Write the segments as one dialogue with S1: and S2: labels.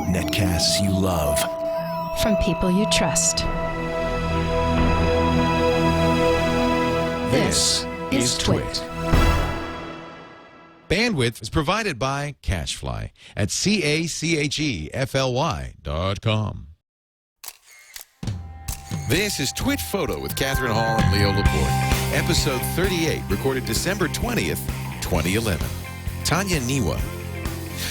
S1: Netcasts you love.
S2: From people you trust.
S1: This is TWiT.
S3: Bandwidth is provided by Cachefly at CACHEFLY.com. This is TWiT Photo with Catherine Hall and Leo Laporte, episode 38, recorded December 20th, 2011. Tania Niwa.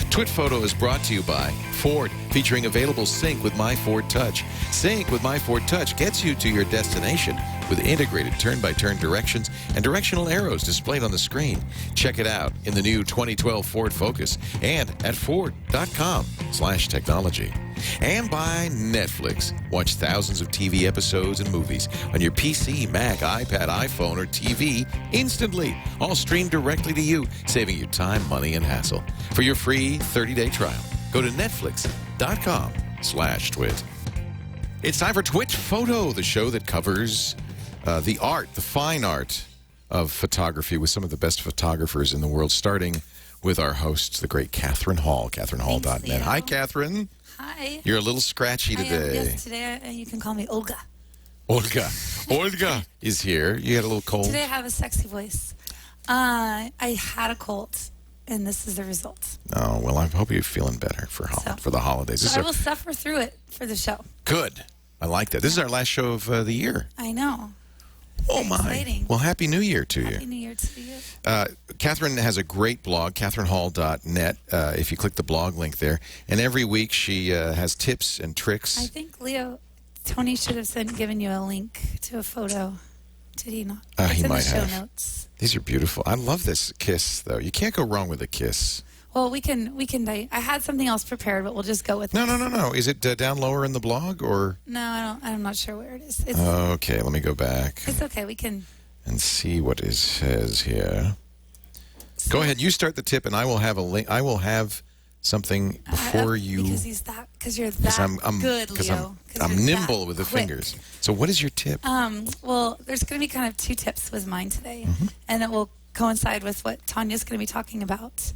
S3: TWiT Photo is brought to you by Ford, featuring available Sync with My Ford Touch. Sync with My Ford Touch gets you to your destination with integrated turn-by-turn directions and directional arrows displayed on the screen. Check it out in the new 2012 Ford Focus and at Ford.com/technology. And by Netflix. Watch thousands of TV episodes and movies on your PC, Mac, iPad, iPhone, or TV instantly. All streamed directly to you, saving you time, money, and hassle. For your free 30-day trial, go to Netflix.com/TWiT. It's time for TWiT Photo, the show that covers the art, the fine art of photography with some of the best photographers in the world, starting with our host, the great Catherine Hall, CatherineHall.net. Hi, Catherine.
S4: Hi.
S3: You're a little scratchy today.
S4: Yes, today you can call me Olga.
S3: Olga is here. You had a little cold?
S4: Today I have a sexy voice. I had a cold, and this is the result.
S3: Oh, well, I hope you're feeling better for the holidays.
S4: So I will suffer through it for the show.
S3: Good. I like that. This is our last show of the year.
S4: I know.
S3: Oh, my.
S4: Exciting.
S3: Well, Happy New Year to you.
S4: Happy New Year to you.
S3: Catherine has a great blog, CatherineHall.net, if you click the blog link there. And every week she has tips and tricks.
S4: I think, Tony should have given you a link to a photo. Did he not?
S3: He might have.
S4: Show notes.
S3: These are beautiful. I love this kiss, though. You can't go wrong with a kiss.
S4: Well, we can. I had something else prepared, but we'll just go with it.
S3: No. Is it down lower in the blog, or?
S4: No, I don't. I'm not sure where it is.
S3: Okay, let me go back.
S4: It's okay. We can.
S3: And see what it says here. So, go ahead. You start the tip, and I will have a link. I will have something before you.
S4: Because you're that good, Leo.
S3: I'm nimble with the fingers. So what is your tip?
S4: Well, there's going to be kind of two tips with mine today, and it will coincide with what Tanya's going to be talking about.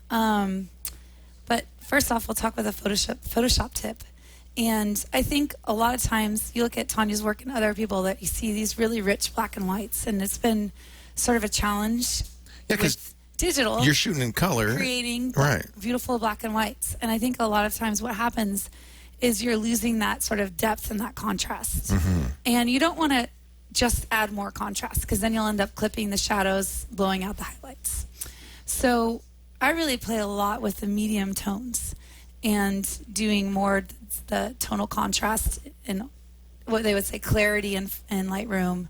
S4: But first off, we'll talk with a Photoshop tip. And I think a lot of times you look at Tanya's work and other people that you see these really rich black and whites, and it's been sort of a challenge with digital.
S3: You're shooting in color.
S4: Creating beautiful black and whites. And I think a lot of times what happens is you're losing that sort of depth and that contrast. And you don't want to just add more contrast, because then you'll end up clipping the shadows, blowing out the highlights. So I really play a lot with the medium tones and doing more the tonal contrast and what they would say clarity in Lightroom,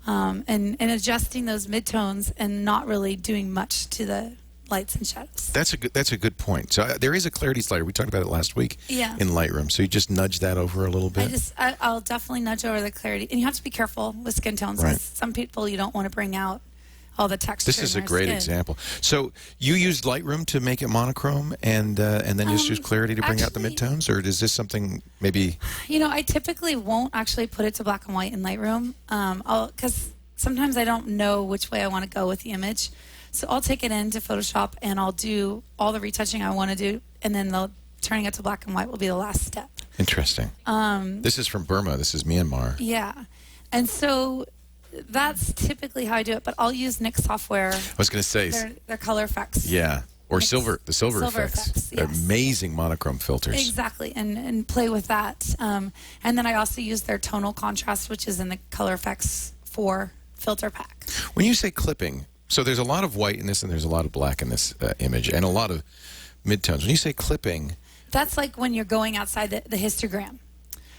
S4: and adjusting those midtones and not really doing much to the lights and shadows. That's
S3: a good point. So there is a clarity slider. We talked about it last week in Lightroom. So you just nudge that over a little bit?
S4: I'll definitely nudge over the clarity. And you have to be careful with skin tones.
S3: Right.
S4: Some people you don't want to bring out all the texture.
S3: This is a great example. So you used Lightroom to make it monochrome, and then you just use clarity to bring out the midtones, or is this something maybe?
S4: I typically won't actually put it to black and white in Lightroom, because sometimes I don't know which way I want to go with the image. So I'll take it into Photoshop and I'll do all the retouching I want to do, and then turning it to black and white will be the last step.
S3: Interesting. This is from Burma. This is Myanmar.
S4: Yeah, and so that's typically how I do it, but I'll use Nik software.
S3: I was going to say
S4: their color effects.
S3: Yeah, or the silver effects.
S4: Yes.
S3: Amazing monochrome filters.
S4: Exactly, and play with that. And then I also use their tonal contrast, which is in the color effects for filter pack.
S3: When you say clipping, so there's a lot of white in this and there's a lot of black in this image, and a lot of midtones. When you say clipping,
S4: that's like when you're going outside the histogram.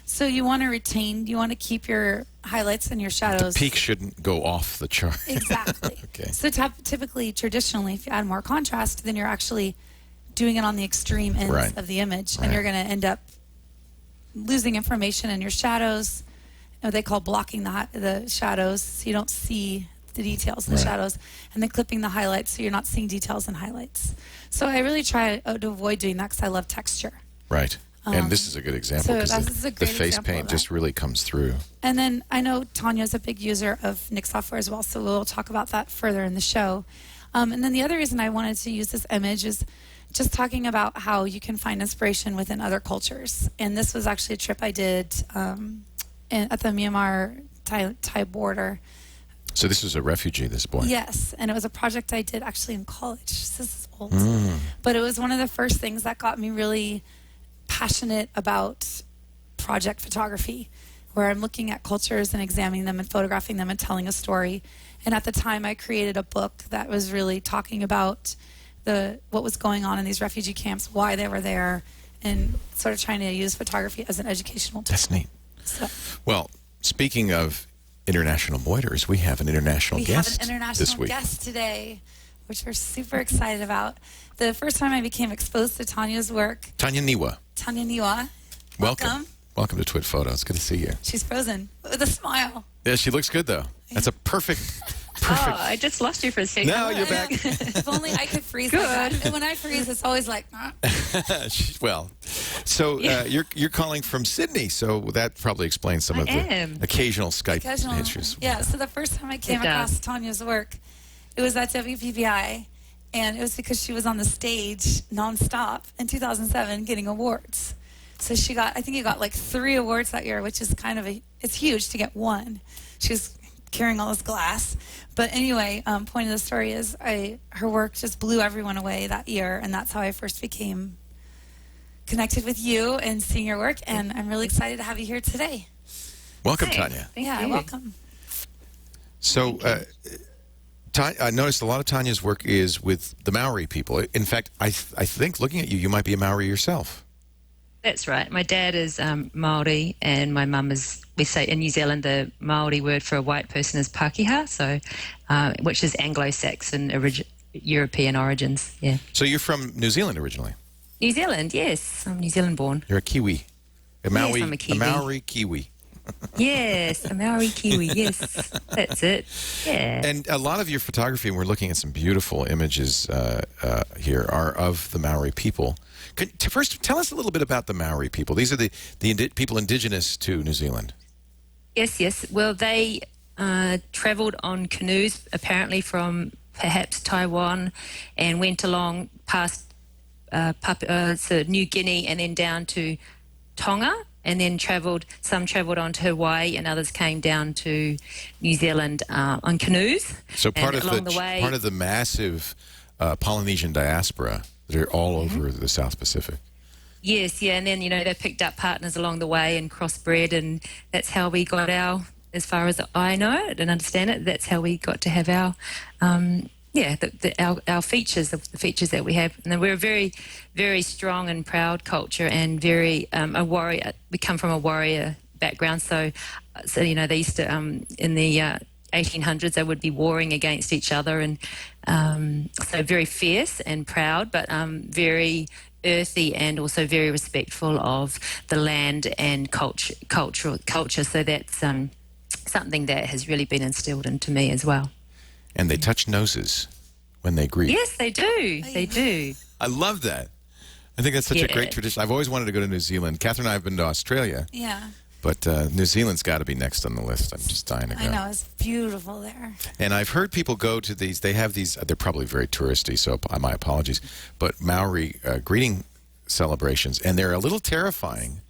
S4: So you want to keep your highlights and your shadows.
S3: The peak shouldn't go off the chart.
S4: Exactly.
S3: Okay.
S4: So typically, traditionally, if you add more contrast, then you're actually doing it on the extreme ends of the image, and you're going to end up losing information in your shadows. What they call blocking the shadows, so you don't see the details in the shadows, and then clipping the highlights, so you're not seeing details in highlights. So I really try to avoid doing that because I love texture.
S3: Right. And this is a good example because the face paint just really comes through.
S4: And then I know Tanya's a big user of Nik software as well, so we'll talk about that further in the show. And then the other reason I wanted to use this image is just talking about how you can find inspiration within other cultures. And this was actually a trip I did at the Myanmar Thai border.
S3: So this was a refugee, this boy?
S4: Yes, and it was a project I did actually in college. This is old. But it was one of the first things that got me really passionate about project photography, where I'm looking at cultures and examining them and photographing them and telling a story. And at the time, I created a book that was really talking about what was going on in these refugee camps, why they were there, and sort of trying to use photography as an educational tool.
S3: That's neat.
S4: So,
S3: well, speaking of international boarders, we have an international guest
S4: this week. We have an
S3: this
S4: international
S3: week.
S4: guest today, which we're super excited about. The first time I became exposed to Tania's work.
S3: Tania Niwa.
S4: Tania Niwa.
S3: Welcome. Welcome to TWiT Photo. It's good to see you.
S4: She's frozen with a smile.
S3: Yeah, she looks good, though. That's a perfect.
S5: Oh, I just lost you for a second.
S3: No, you're back.
S4: If only I could freeze like that. And when I freeze, it's always like,
S3: Well, so you're calling from Sydney, so that probably explains some of the occasional Skype issues.
S4: Yeah, so the first time I came across Tania's work, it was at WPBI, and it was because she was on the stage nonstop in 2007 getting awards. So I think you got like 3 awards that year, which is it's huge to get one. She was carrying all this glass. But anyway, point of the story is her work just blew everyone away that year, and that's how I first became connected with you and seeing your work, and I'm really excited to have you here today.
S3: Welcome, Tania.
S4: Yeah, welcome.
S3: So I noticed a lot of Tania's work is with the Maori people. In fact, I think looking at you, you might be a Maori yourself.
S5: That's right. My dad is Maori, and my mum is, we say in New Zealand, the Maori word for a white person is Pākehā, so, which is Anglo-Saxon, European origins, yeah.
S3: So you're from New Zealand originally?
S5: New Zealand, yes. I'm New Zealand born.
S3: You're a Kiwi. Yes,
S5: I'm a Kiwi.
S3: A Maori Kiwi.
S5: Yes, a Maori Kiwi, yes. That's it, yeah.
S3: And a lot of your photography, and we're looking at some beautiful images here, are of the Maori people. First, tell us a little bit about the Maori people. These are the people indigenous to New Zealand.
S5: Yes. Well, they travelled on canoes, apparently from perhaps Taiwan, and went along past New Guinea and then down to Tonga, and then some travelled on to Hawaii, and others came down to New Zealand on canoes.
S3: So part of the massive Polynesian diaspora that are all over the South Pacific.
S5: Yes, yeah, and then, they picked up partners along the way and crossbred, and that's how we got as far as I know it and understand it, that's how we got to have our features, the features that we have. And we're a very, very strong and proud culture, and very a warrior. We come from a warrior background, so they used to in the 1800s they would be warring against each other, and so very fierce and proud, but very earthy and also very respectful of the land and culture. So that's something that has really been instilled into me as well.
S3: And they touch noses when they greet.
S5: Yes, they do. They do.
S3: I love that. I think that's such a great tradition. I've always wanted to go to New Zealand. Catherine and I have been to Australia.
S4: Yeah.
S3: But New Zealand's got to be next on the list. I'm just dying to go.
S4: I know, it's beautiful there.
S3: And I've heard people go to these. They have these. They're probably very touristy, so my apologies. But Maori greeting celebrations, and they're a little terrifying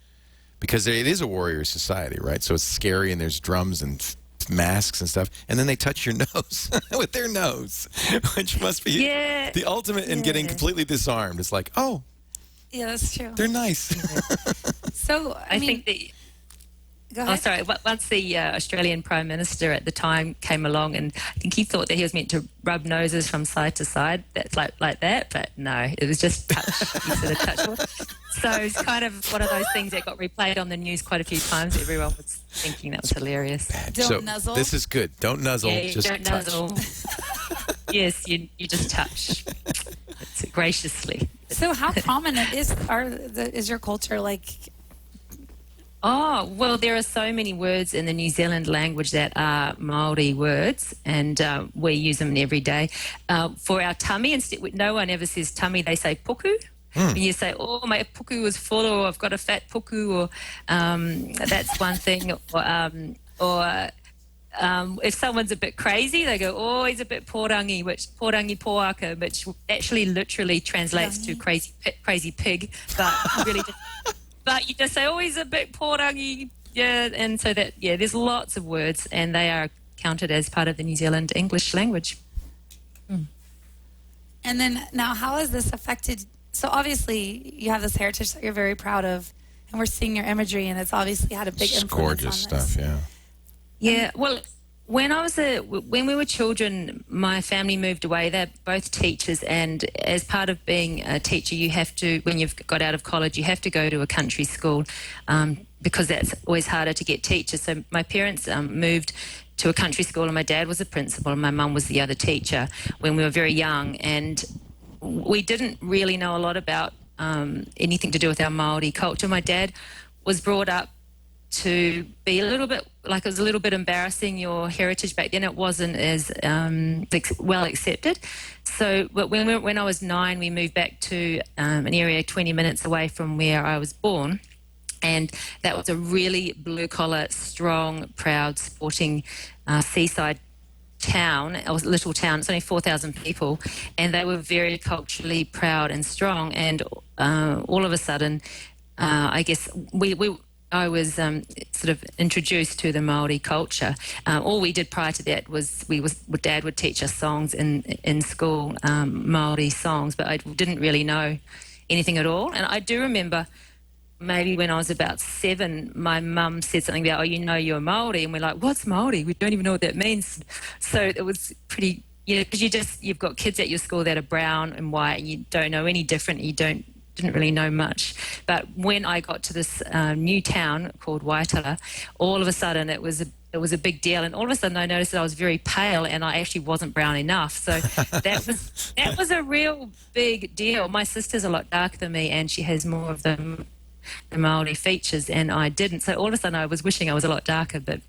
S3: because it is a warrior society, right? So it's scary, and there's drums and masks and stuff, and then they touch your nose with their nose, which must be the ultimate in getting completely disarmed. It's like, oh,
S4: yeah, that's true.
S3: They're nice.
S4: So I think
S5: that. Oh, sorry. Once the Australian Prime Minister at the time came along, and I think he thought that he was meant to rub noses from side to side, that's like that, but no, it was just touch. He sort of touched. So it's kind of one of those things that got replayed on the news quite a few times. Everyone was thinking that was hilarious.
S4: Don't nuzzle.
S3: This is good. Don't nuzzle.
S5: Yeah,
S3: just
S5: don't
S3: touch.
S5: nuzzle. Yes, you just touch. It's graciously.
S4: So how prominent is your culture like?
S5: Oh, well, there are so many words in the New Zealand language that are Maori words, and we use them every day. For our tummy, instead, no one ever says tummy, they say puku. And you say, oh, my puku is full, or I've got a fat puku, or that's one thing. Or if someone's a bit crazy, they go, oh, he's a bit porangi, which porangi poaka, which actually literally translates to crazy pig, but really but you just say, oh, he's a bit porangi, yeah, and so that, yeah, there's lots of words, and they are counted as part of the New Zealand English language.
S4: And then now, how has this affected? So obviously, you have this heritage that you're very proud of, and we're seeing your imagery, and it's obviously had a big influence
S3: Gorgeous
S4: on
S3: stuff,
S4: this.
S3: yeah.
S5: Yeah, well, when we were children, my family moved away. They're both teachers, and as part of being a teacher, you have to, when you've got out of college, you have to go to a country school because that's always harder to get teachers. So my parents moved to a country school, and my dad was a principal, and my mum was the other teacher when we were very young, and we didn't really know a lot about anything to do with our Maori culture. My dad was brought up to be a little bit, like, it was a little bit embarrassing, your heritage back then. It wasn't as well accepted. So but when I was 9, we moved back to an area 20 minutes away from where I was born. And that was a really blue-collar, strong, proud, sporting seaside town. It was a little town. It's only 4,000 people. And they were very culturally proud and strong. And all of a sudden, I guess I was sort of introduced to the Maori culture. All we did prior to that was Dad would teach us songs in school, Maori songs, but I didn't really know anything at all. And I do remember maybe when I was about 7, my mum said something about, oh, you know you're Maori, and we're like, what's Maori? We don't even know what that means. So it was pretty, because you've got kids at your school that are brown and white, and you don't know any different. You didn't really know much. But when I got to this new town called Waitara, all of a sudden it was a big deal, and all of a sudden I noticed that I was very pale and I actually wasn't brown enough. So that was a real big deal. My sister's a lot darker than me, and she has more of the Maori features, and I didn't. So all of a sudden I was wishing I was a lot darker, but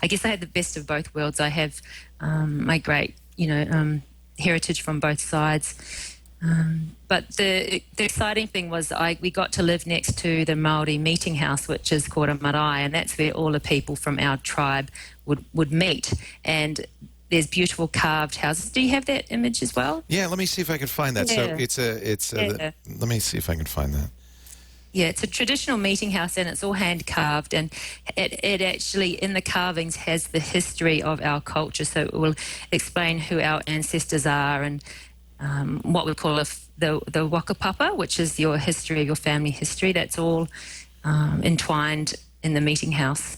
S5: I guess I had the best of both worlds. I have my great, heritage from both sides. But the exciting thing was we got to live next to the Maori meeting house, which is called a marae, and that's where all the people from our tribe would meet. And there's beautiful carved houses. Do you have that image as well?
S3: Yeah, let me see if I can find that.
S5: Yeah.
S3: So let me see if I can find that.
S5: Yeah, it's a traditional meeting house, and it's all hand carved, and it actually, in the carvings, has the history of our culture. So it will explain who our ancestors are, and what we call the wakapapa, which is your history, your family history. That's all entwined in the meeting house.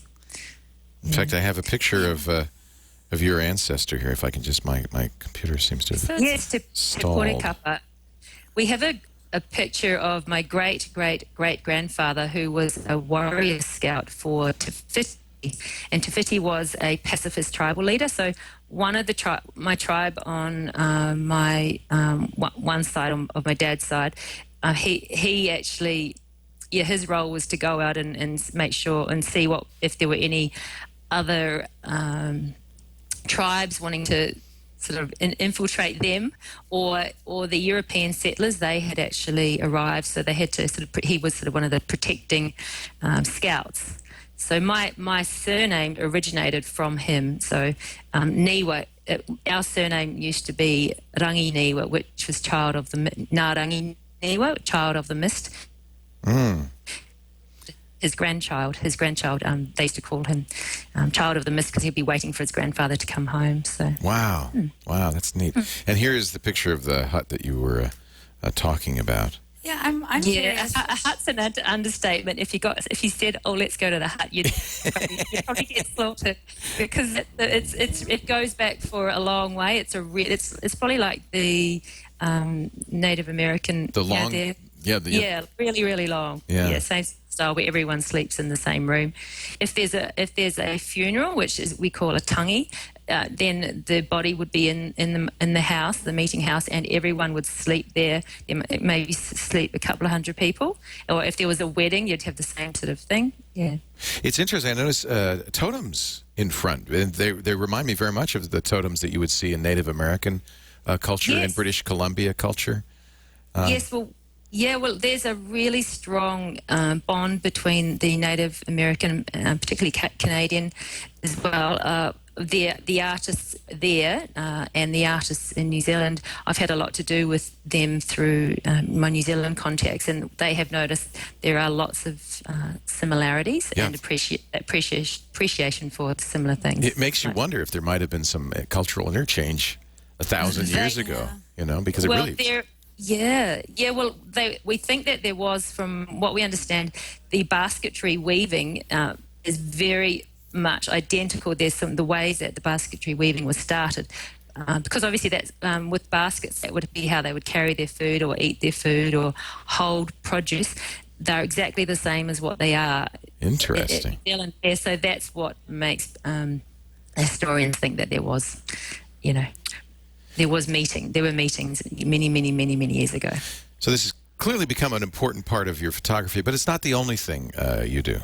S3: In fact, I have a picture of your ancestor here. If I can just, my computer seems to have
S5: Yes, Te
S3: stalled.
S5: Kapa. We have a picture of my great-great-great-grandfather, who was a warrior scout for Te Whiti, and Te Whiti was a pacifist tribal leader. So one of my tribe on my one side of my dad's side, he actually, his role was to go out and make sure and see if there were any other tribes wanting to sort of infiltrate them, or the European settlers. They had actually arrived, so they had to he was sort of one of the protecting scouts. So my surname originated from him. So Niwa, our surname used to be Rangi Niwa, which was child of the Ngā Rangi Niwa, child of the mist. His grandchild, they used to call him child of the mist, because he'd be waiting for his grandfather to come home. So
S3: Wow, that's neat. And here is the picture of the hut that you were talking about.
S4: Yeah, I'm curious.
S5: A hut's an understatement. If you said, "Oh, let's go to the hut," you'd probably get slaughtered, because it goes back for a long way. It's probably like the Native American.
S3: The long,
S5: really, really long.
S3: Yeah,
S5: same style, where everyone sleeps in the same room. If there's a funeral, which we call a tangi, then the body would be in the house, the meeting house, and everyone would sleep there. Maybe sleep a couple of hundred people. Or if there was a wedding, you'd have the same sort of thing. Yeah.
S3: It's interesting. I noticed totems in front, and they remind me very much of the totems that you would see in Native American culture and British Columbia culture.
S5: Yes, well, there's a really strong bond between the Native American, particularly Canadian as well, the artists there and the artists in New Zealand, I've had a lot to do with them through my New Zealand contacts, and they have noticed there are lots of similarities and appreciation for similar things.
S3: It makes you wonder if there might have been some cultural interchange 1,000 years ago, because it really... we think that there was, from what we understand, the basketry weaving is very much identical. There's the ways that the basketry weaving was started, because obviously that's with baskets, that would be how they would carry their food or eat their food or hold produce. They're exactly the same as what they are. Interesting.
S5: So that's what makes historians think that there was, there were meetings many, many, many, many years ago.
S3: So this has clearly become an important part of your photography, but it's not the only thing you do.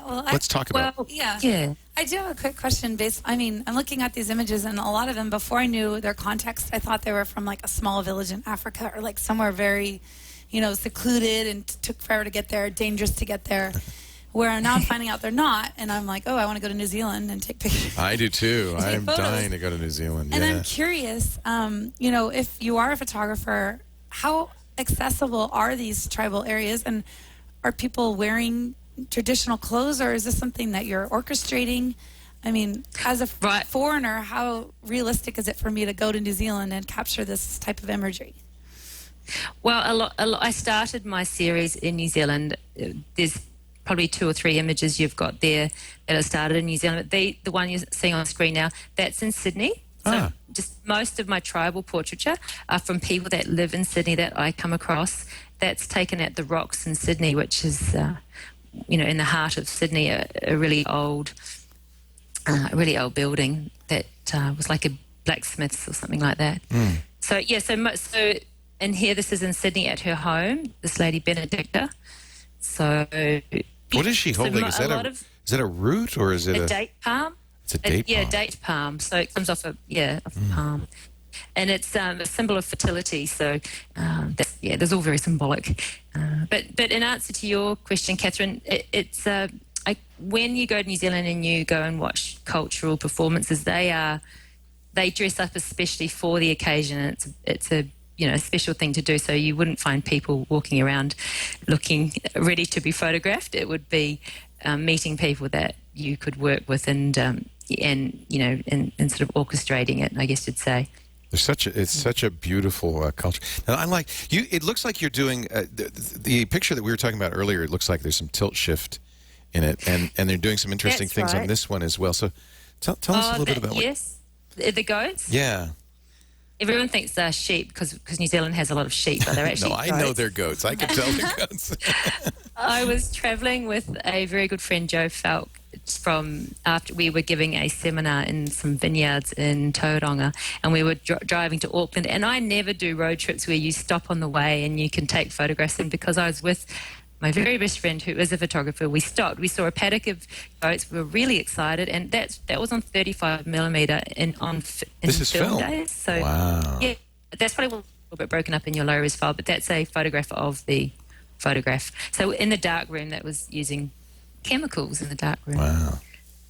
S3: Let's talk about.
S4: Yeah. I do have a quick question. I'm looking at these images, and a lot of them, before I knew their context, I thought they were from like a small village in Africa or like somewhere very, secluded and took forever to get there, dangerous to get there. Where now I'm finding out they're not, and I'm like, I want to go to New Zealand and take pictures.
S3: I do too. I'm dying to go to New Zealand.
S4: And I'm curious, if you are a photographer, how accessible are these tribal areas, and are people wearing traditional clothes, or is this something that you're orchestrating? I mean, as a foreigner, how realistic is it for me to go to New Zealand and capture this type of imagery?
S5: Well, I started my series in New Zealand. There's probably 2 or 3 images you've got there that are started in New Zealand. The one you're seeing on screen now, that's in Sydney. So just most of my tribal portraiture are from people that live in Sydney that I come across. That's taken at the Rocks in Sydney, which is, in the heart of Sydney, a really old building that was like a blacksmith's or something like that. So and here, this is in Sydney at her home, this lady Benedicta. So
S3: what is she holding? Is that a root, or is it
S5: a date palm?
S3: It's a date palm.
S5: Yeah, date palm. So it comes off a palm. And it's a symbol of fertility. So that's all very symbolic. But in answer to your question, Catherine, it's when you go to New Zealand and you go and watch cultural performances, they dress up especially for the occasion. And it's a special thing to do. So you wouldn't find people walking around looking ready to be photographed. It would be meeting people that you could work with and sort of orchestrating it, I guess you'd say.
S3: It's such a beautiful culture. Now, I like you. It looks like you're doing the picture that we were talking about earlier. It looks like there's some tilt shift in it, and they're doing some interesting things on this one as well. So tell us a little bit about
S5: the goats.
S3: Yeah.
S5: Everyone thinks they're sheep because New Zealand has a lot of sheep, but they're actually
S3: goats. I know they're goats. I can tell they're goats.
S5: I was travelling with a very good friend, Joe Falk, after we were giving a seminar in some vineyards in Tauranga, and we were driving to Auckland. And I never do road trips where you stop on the way and you can take photographs. And because I was with my very best friend, who is a photographer, we stopped. We saw a paddock of goats. We were really excited, and that was on 35mm on film days. So
S3: wow.
S5: Yeah, that's probably a little bit broken up in your low-res file, but that's a photograph of the photograph. So in the dark room, that was using chemicals in the dark room.
S3: Wow.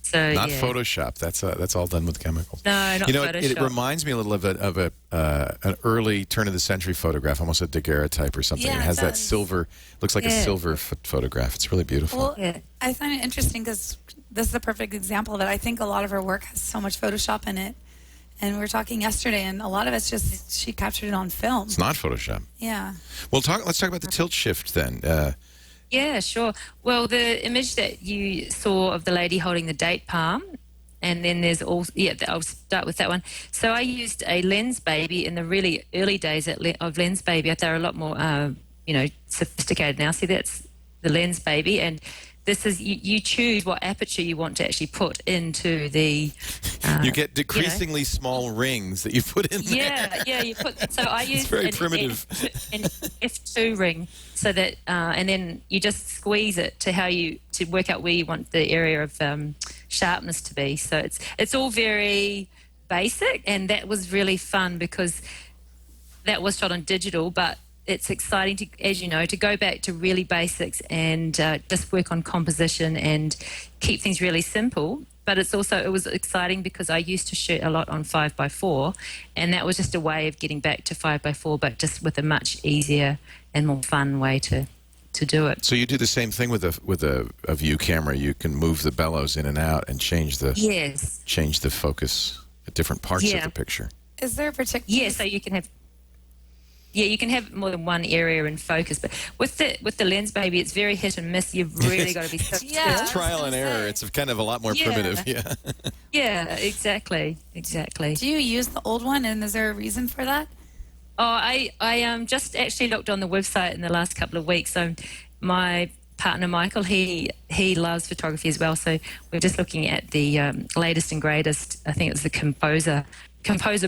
S5: So
S3: not Photoshop. That's all done with chemicals.
S5: No, not Photoshop. It
S3: reminds me a little of an early turn of the century photograph, almost a Daguerreotype or something.
S4: Yeah,
S3: it has that silver. Looks like a silver photograph. It's really beautiful.
S4: Well, I find it interesting because this is a perfect example of it. I think a lot of her work has so much Photoshop in it, and we were talking yesterday, and a lot of it's just she captured it on film.
S3: It's not Photoshop.
S4: Yeah.
S3: Well, let's talk about the tilt shift then.
S5: Yeah, sure. Well, the image that you saw of the lady holding the date palm, and then there's I'll start with that one. So I used a lens baby in the really early days of lens baby. They're a lot more, sophisticated now. See, that's the lens baby, and this is you choose what aperture you want to actually put into the.
S3: You get decreasingly small rings that you put in there.
S5: Yeah, you put. So I used
S3: very primitive.
S5: an F2 ring, so that and then you just squeeze it to work out where you want the area of sharpness to be. So it's all very basic, and that was really fun because that was shot on digital, but it's exciting to, as you know, to go back to really basics and just work on composition and keep things really simple, but it was exciting because I used to shoot a lot on 5x4, and that was just a way of getting back to 5x4, but just with a much easier and more fun way to do it.
S3: So you do the same thing with a view camera. You can move the bellows in and out and change the focus at different parts of the picture.
S4: Is there a particular?
S5: Yeah, so you can have. Yeah, you can have more than one area in focus, but with the lens, baby, it's very hit and miss. You've really got to be so
S3: It's trial and error. It's kind of a lot more primitive. Yeah.
S5: Yeah, exactly.
S4: Do you use the old one, and is there a reason for that?
S5: Oh, I just actually looked on the website in the last couple of weeks. So my partner Michael, he loves photography as well. So we're just looking at the latest and greatest. I think it's the Composer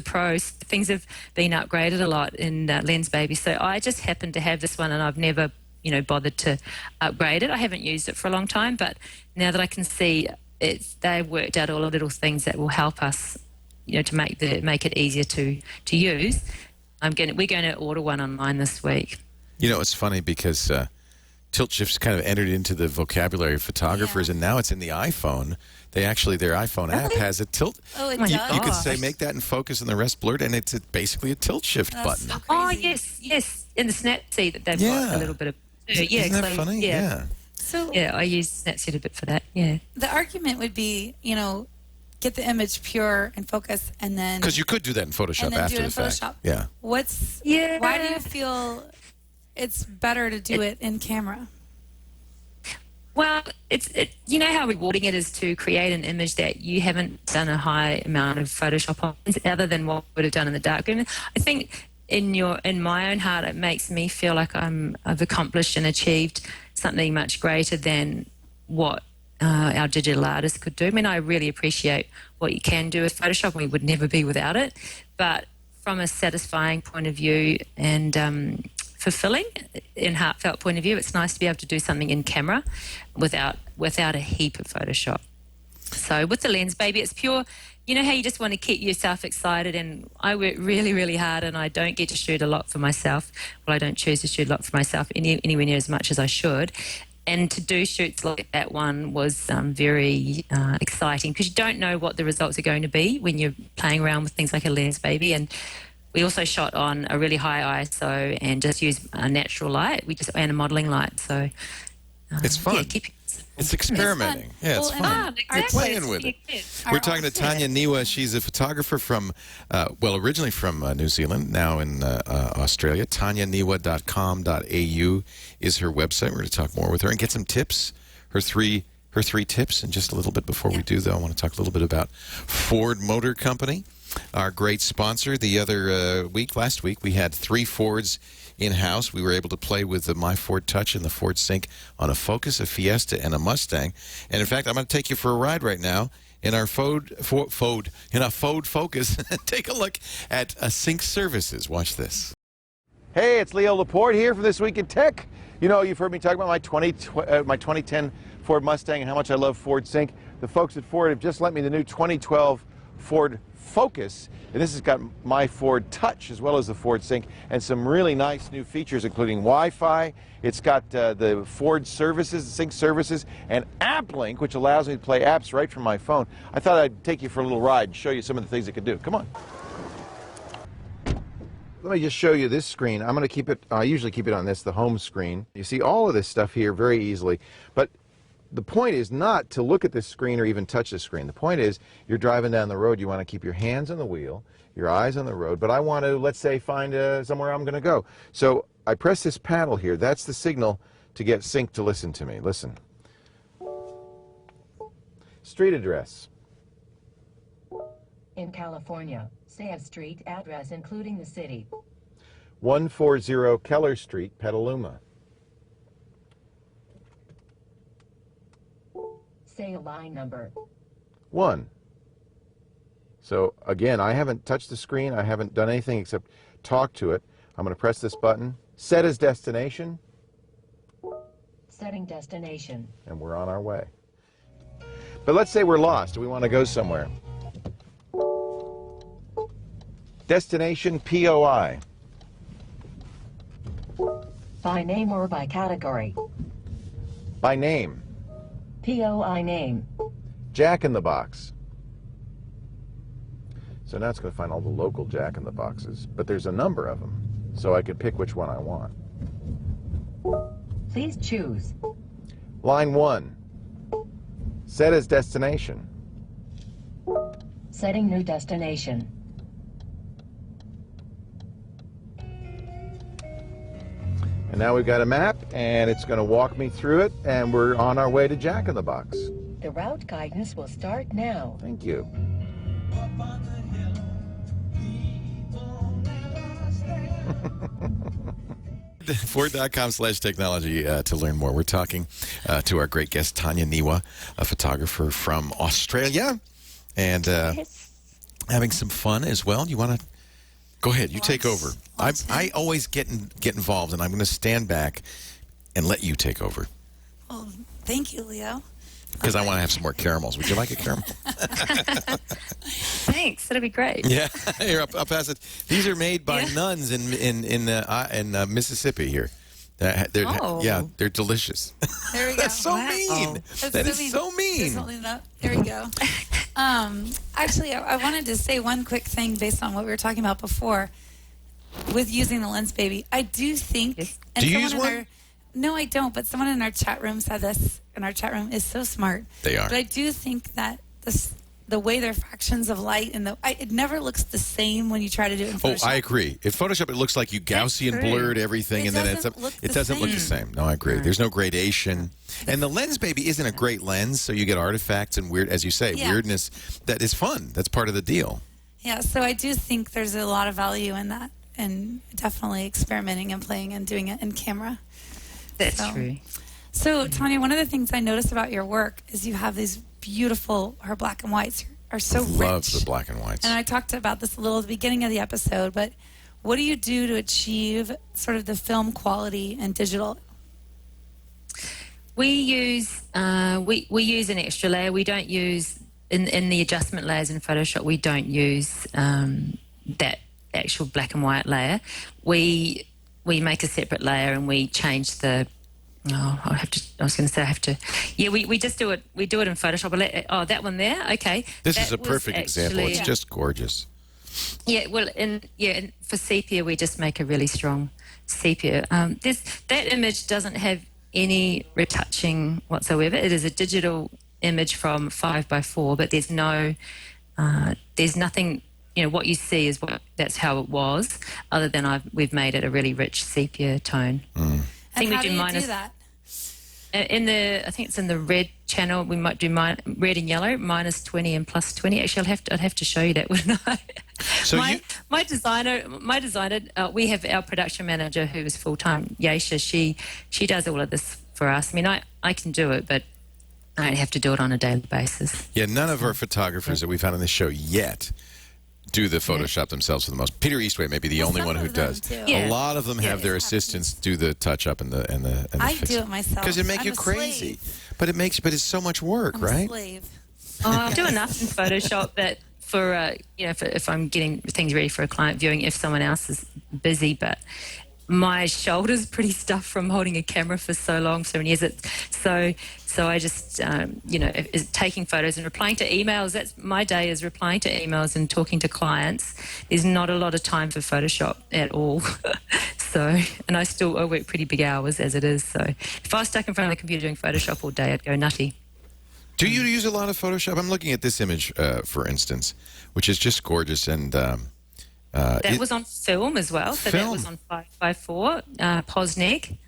S5: Pro. Things have been upgraded a lot in Lens Baby. So I just happen to have this one, and I've never bothered to upgrade it. I haven't used it for a long time, but now that I can see they've worked out all the little things that will help us, to make it easier to use. We're going to order one online this week.
S3: It's funny because tilt shift's kind of entered into the vocabulary of photographers, and now it's in the iPhone. Their iPhone app has a tilt.
S4: Oh, it does.
S3: You can say make that in focus and the rest blurred, and it's basically a tilt shift button.
S4: So
S5: oh yes, in the Snapseed that they've got a little bit of.
S3: Isn't that funny? Yeah.
S4: So
S5: I use Snapseed a bit for that. Yeah.
S4: The argument would be, get the image pure and focus, and then
S3: because you could do that in Photoshop after the fact.
S4: Yeah. Why do you feel it's better to do it in camera?
S5: Well, you know how rewarding it is to create an image that you haven't done a high amount of Photoshop on, other than what would have done in the darkroom. I think in my own heart, it makes me feel like I've accomplished and achieved something much greater than what our digital artists could do. I mean, I really appreciate what you can do with Photoshop, and we would never be without it. But from a satisfying point of view and fulfilling and heartfelt point of view, it's nice to be able to do something in camera without a heap of Photoshop. So with the Lens Baby, it's pure. You know how you just want to keep yourself excited, and I work really, really hard, and I don't get to shoot a lot for myself. Well, I don't choose to shoot a lot for myself anywhere near as much as I should. And to do shoots like that one was very exciting, because you don't know what the results are going to be when you're playing around with things like a Lens Baby. And we also shot on a really high ISO and just used a natural light. And a modelling light. So
S3: it's fun.
S5: Yeah,
S3: it's experimenting. It's fun.
S5: Exactly.
S3: We're playing with it. We're talking to Tania Niwa. She's a photographer from, originally from New Zealand, now in Australia. TaniaNiwa.com.au is her website. We're going to talk more with her and get some tips. Her three tips. And just a little bit before we do, though, I want to talk a little bit about Ford Motor Company, our great sponsor. Last week, we had 3 Fords in-house. We were able to play with the My Ford Touch and the Ford Sync on a Focus, a Fiesta, and a Mustang. And in fact, I'm going to take you for a ride right now in our Ford Focus. Take a look at Sync Services. Watch this.
S6: Hey, it's Leo Laporte here for This Week in Tech. You've heard me talk about my 2010 Ford Mustang and how much I love Ford Sync. The folks at Ford have just lent me the new 2012 Ford Focus, and this has got My Ford Touch as well as the Ford Sync and some really nice new features, including Wi-Fi. It's got the Ford services, the Sync services, and App Link, which allows me to play apps right from my phone. I thought I'd take you for a little ride and show you some of the things it could do. Come on. Let me just show you this screen. I'm going to keep it, I usually keep it on the home screen. You see all of this stuff here very easily, but the point is not to look at this screen or even touch the screen. The point is, you're driving down the road, you want to keep your hands on the wheel, your eyes on the road, but I want to, let's say, find somewhere I'm going to go. So I press this paddle here. That's the signal to get Sync to listen to me. Listen. Street address.
S7: In California, say a street address including the city.
S6: 140 Keller Street, Petaluma.
S7: Say a line number.
S6: 1. So again, I haven't touched the screen. I haven't done anything except talk to it. I'm going to press this button. Set as destination.
S7: Setting destination.
S6: And we're on our way. But let's say we're lost and we want to go somewhere. Destination POI.
S7: By name or by category.
S6: By name.
S7: POI name.
S6: Jack in the Box. So now it's going to find all the local Jack in the Boxes, but there's a number of them, so I can pick which one I want.
S7: Please choose.
S6: Line 1. Set as destination.
S7: Setting new destination.
S6: And now we've got a map, and it's going to walk me through it, and we're on our way to Jack in the Box.
S7: The route guidance will start now.
S6: Thank you.
S3: Ford.com/technology to learn more. We're talking to our great guest, Tania Niwa, a photographer from Australia, and having some fun as well. You want to go ahead? You take over. I always get involved, and I'm going to stand back and let you take over.
S4: Well, thank you, Leo.
S3: Because I want to have some more caramels. Would you like a caramel?
S5: Thanks. That'd be great.
S3: Yeah, here I'll pass it. These are made by nuns in Mississippi here. They're delicious.
S4: There we go.
S3: That's so mean. That is so mean.
S4: There we go. Actually, I wanted to say one quick thing based on what we were talking about before with using the Lens Baby. I do think. And
S3: do you use one?
S4: No, I don't. But someone in our chat room said this. And our chat room is so smart.
S3: They are.
S4: But I do think that the way they're fractions of light and it never looks the same when you try to do it in Photoshop.
S3: Oh, I agree. In Photoshop, it looks like you Gaussian blurred everything, and then it doesn't look the same. No, I agree. There's no gradation, and the Lens Baby isn't a great lens, so you get artifacts and weird, as you say, weirdness. That is fun. That's part of the deal.
S4: Yeah. So I do think there's a lot of value in that, and definitely experimenting and playing and doing it in camera.
S5: That's true.
S4: So, Tania, one of the things I noticed about your work is you have these beautiful, her black and whites are so rich.
S3: Love the black and whites.
S4: And I talked about this a little at the beginning of the episode, but what do you do to achieve sort of the film quality and digital?
S5: We use we use an extra layer. We don't use in the adjustment layers in Photoshop. We don't use that actual black and white layer. We make a separate layer and we change the. Oh, I was going to say I have to. Yeah, we just do it. We do it in Photoshop. Oh, that one there. Okay.
S3: This is a perfect example. It's just gorgeous.
S5: Yeah. Well, for sepia, we just make a really strong sepia. That image doesn't have any retouching whatsoever. It is a digital image from 5x4, but there's nothing. You know, what you see is that's how it was. Other than we've made it a really rich sepia tone.
S3: Mm.
S4: And how do you do that?
S5: I think it's in the red channel. We might do red and yellow, -20 and +20. Actually, I'd have to show you that, wouldn't I?
S3: So
S5: my designer, we have our production manager who is full-time, Yasha. She does all of this for us. I mean, I can do it, but I don't have to do it on a daily basis.
S3: Yeah, none of our photographers that we've had on this show yet do the Photoshop themselves for the most. Peter Eastway may be the only one who does.
S5: Yeah.
S3: A lot of them have their assistants do the touch up and the
S4: I
S3: fix.
S4: do it myself
S3: because it makes you crazy. But it's so much work,
S4: I'm
S3: right?
S4: A slave.
S5: I do enough in Photoshop that for if I'm getting things ready for a client viewing, if someone else is busy, but my shoulder's pretty stuffed from holding a camera for so many years. So I just, is taking photos and replying to emails. That's my day, is replying to emails and talking to clients. There's not a lot of time for Photoshop at all. And I work pretty big hours as it is. So if I was stuck in front of the computer doing Photoshop all day, I'd go nutty.
S3: Do you use a lot of Photoshop? I'm looking at this image, for instance, which is just gorgeous. And
S5: that was on film as well. So that was on 5x4, Posneg.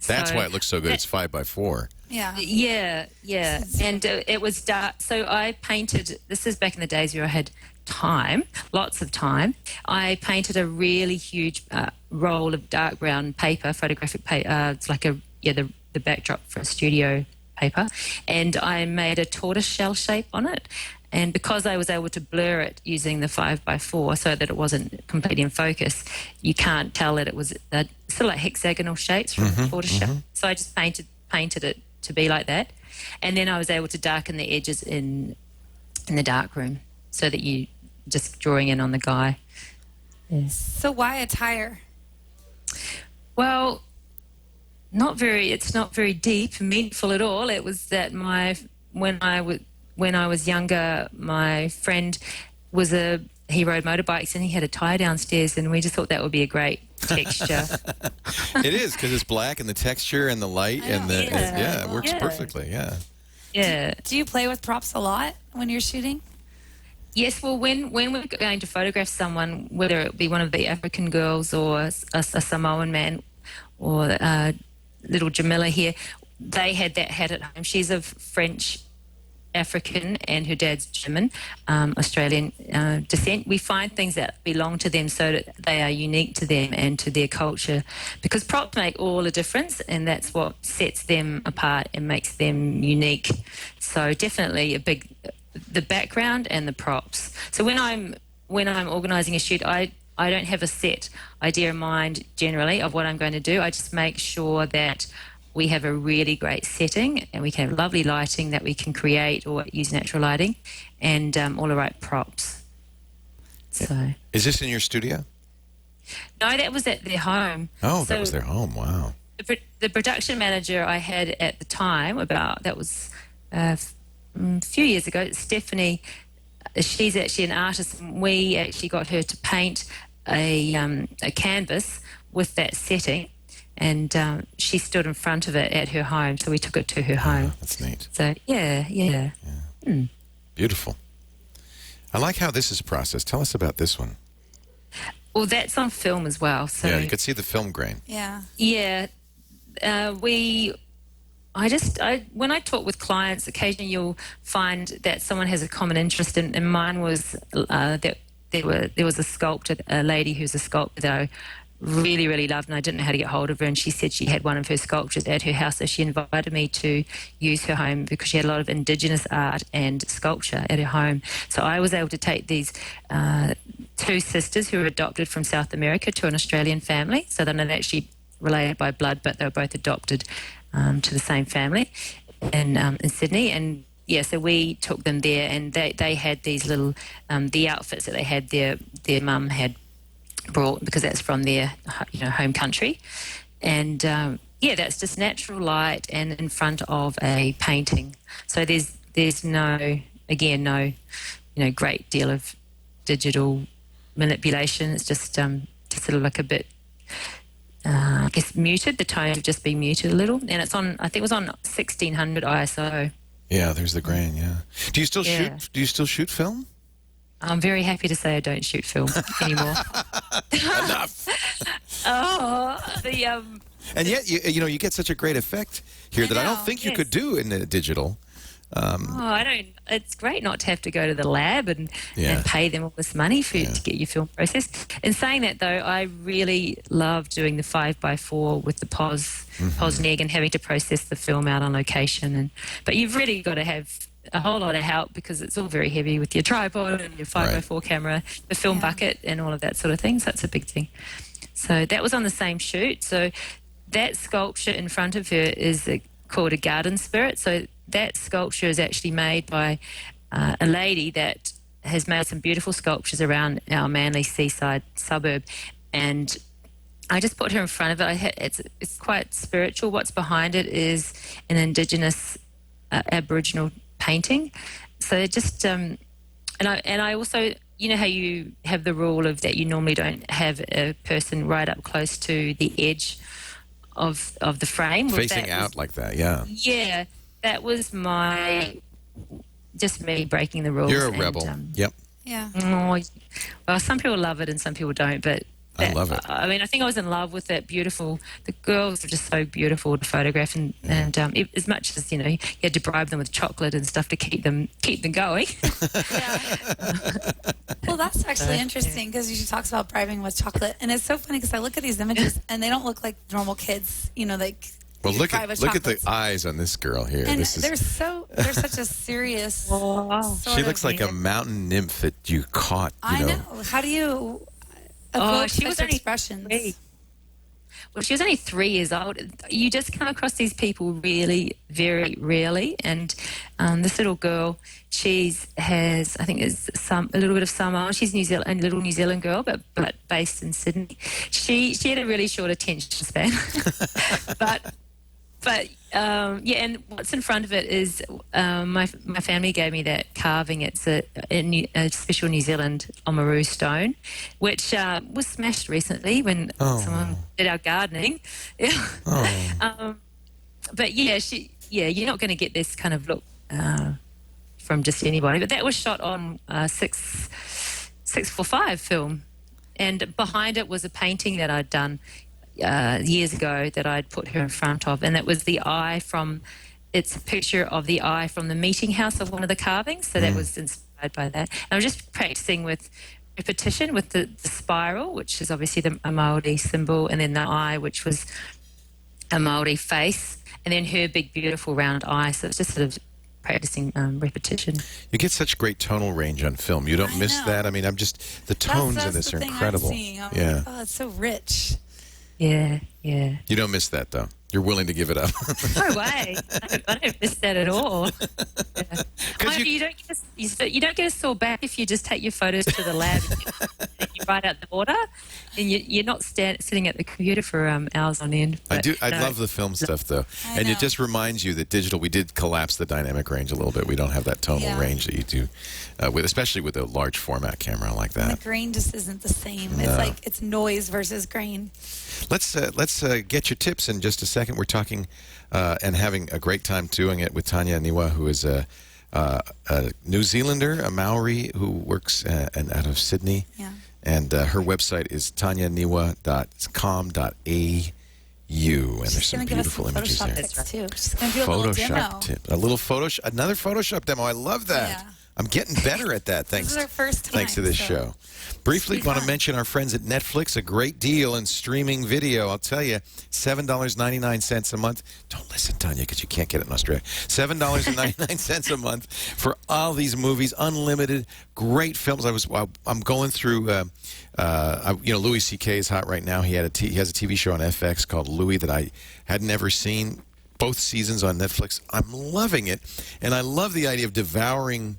S3: That's why it looks so good. It's 5x4.
S4: Yeah.
S5: Yeah. And it was dark. So I painted, this is back in the days where I had time, lots of time. I painted a really huge roll of dark brown paper, photographic paper. It's like the backdrop for a studio paper. And I made a tortoiseshell shape on it. And because I was able to blur it using the 5x4 so that it wasn't completely in focus, you can't tell that it was sort of like hexagonal shapes from the tortoiseshell. Mm-hmm. So I just painted it to be like that. And then I was able to darken the edges in the darkroom so that you just drawing in on the guy. Yeah.
S4: So why attire?
S5: Well, it's not very deep and meaningful at all. It was that when when I was younger, my friend he rode motorbikes and he had a tyre downstairs, and we just thought that would be a great texture.
S3: It is, because it's black and the texture and the light and the it works perfectly. Yeah.
S5: Yeah.
S4: Do you play with props a lot when you're shooting?
S5: Yes, well, when we're going to photograph someone, whether it be one of the African girls or a Samoan man or little Jamila here, they had that hat at home. She's of French African and her dad's German, Australian descent. We find things that belong to them so that they are unique to them and to their culture, because props make all the difference, and that's what sets them apart and makes them unique. So definitely the background and the props. So when I'm organising a shoot, I don't have a set idea in mind generally of what I'm going to do. I just make sure that we have a really great setting and we can have lovely lighting that we can create or use natural lighting, and all the right props. So,
S3: is this in your studio?
S5: No, that was at their home.
S3: Oh, that was their home. Wow.
S5: The production manager I had at the time, that was a few years ago, Stephanie. She's actually an artist, and we actually got her to paint a canvas with that setting. And she stood in front of it at her home, so we took it to her home.
S3: That's neat.
S5: So, yeah.
S3: Beautiful. I like how this is processed. Tell us about this one.
S5: Well, that's on film as well. So
S3: yeah, you could see the film grain.
S4: Yeah.
S5: Yeah. When I talk with clients, occasionally you'll find that someone has a common interest, and mine was that there was a sculptor, a lady who's a sculptor that I really, really loved, and I didn't know how to get hold of her, and she said she had one of her sculptures at her house, so she invited me to use her home because she had a lot of indigenous art and sculpture at her home. So I was able to take these two sisters who were adopted from South America to an Australian family, so they're not actually related by blood, but they were both adopted to the same family in Sydney. And yeah, so we took them there, and they had these little the outfits that they had, their mum had brought, because that's from their home country. And that's just natural light and in front of a painting. So there's no great deal of digital manipulation. It's just sort of like a bit I guess muted. The tones have just been muted a little, and it's on, I think it was on 1600 ISO.
S3: Yeah, there's the grain. Yeah. Do you still shoot film?
S5: I'm very happy to say I don't shoot film anymore.
S3: Enough. And yet, you get such a great effect here that I don't think you could do in the digital.
S5: I don't. It's great not to have to go to the lab and pay them all this money to get your film processed. In saying that, though, I really love doing the 5x4 with the pos neg, and having to process the film out on location. But you've really got to have a whole lot of help, because it's all very heavy with your tripod and your 5x4 camera, the film bucket and all of that sort of thing. So that's a big thing. So that was on the same shoot. So that sculpture in front of her is called a garden spirit. So that sculpture is actually made by a lady that has made some beautiful sculptures around our Manly seaside suburb. And I just put her in front of it. It's quite spiritual. What's behind it is an indigenous Aboriginal painting. So just and I also, how you have the rule of that you normally don't have a person right up close to the edge of the frame,
S3: facing out like that. Yeah,
S5: that was just me breaking the rules.
S3: You're a rebel. Yep.
S4: Yeah.
S5: Well, some people love it and some people don't, but
S3: I love it.
S5: I mean, I think I was in love with that beautiful. The girls are just so beautiful to photograph, and as much as you had to bribe them with chocolate and stuff to keep them going.
S4: Well, that's actually interesting, because she talks about bribing with chocolate, and it's so funny because I look at these images and they don't look like normal kids.
S3: Well, look at the eyes on this girl here.
S4: And they're such a serious.
S3: She looks like a mountain nymph that you caught.
S4: I know. How do you?
S5: She was only
S4: expressions.
S5: 3. Well, she was only 3 years old. You just come across these people really, very rarely. And this little girl, I think is a little bit of Samoan. She's a little New Zealand girl, but based in Sydney. She had a really short attention span, but But yeah, and what's in front of it is my family gave me that carving. It's a special New Zealand Oamaru stone, which was smashed recently when someone did our gardening. Yeah. But yeah, you're not going to get this kind of look from just anybody. But that was shot on 6:45 film, and behind it was a painting that I'd done years ago that I'd put her in front of, and that was the eye from. It's a picture of the eye from the meeting house of one of the carvings, so that was inspired by that. And I was just practicing with repetition with the spiral, which is obviously a Maori symbol, and then the eye, which was a Maori face, and then her big, beautiful round eye. So it's just sort of practicing repetition.
S3: You get such great tonal range on film. You don't miss that. I mean, the tones in this are incredible.
S4: Like, oh, it's so rich.
S5: Yeah.
S3: You don't miss that, though. You're willing to give it up.
S5: No way. I don't miss that at all. Yeah. You don't get a sore back if you just take your photos to the lab and you write out the order, and you're not sitting at the computer for hours on end.
S3: I love the film stuff, though. And it just reminds you that digital, we did collapse the dynamic range a little bit. We don't have that tonal range that you do, especially with a large format camera like that.
S4: And the grain just isn't the same. No. It's like it's noise versus grain.
S3: Let's get your tips in just a second. We're talking and having a great time doing it with Tania Niwa, who is a New Zealander, a Maori who works out of Sydney. Yeah. And her website is tanianiwa.com.au. And there's some beautiful images there.
S4: Too. She's going to do a little demo.
S3: Another Photoshop demo. I love that. Yeah. I'm getting better at that thanks to this show. Briefly, want to mention our friends at Netflix, a great deal in streaming video. I'll tell you, $7.99 a month. Don't listen, Tanya, because you can't get it in Australia. $7.99 a month for all these movies, unlimited, great films. I'm going through, Louis C.K. is hot right now. He has a TV show on FX called Louis that I had never seen. Both seasons on Netflix. I'm loving it, and I love the idea of devouring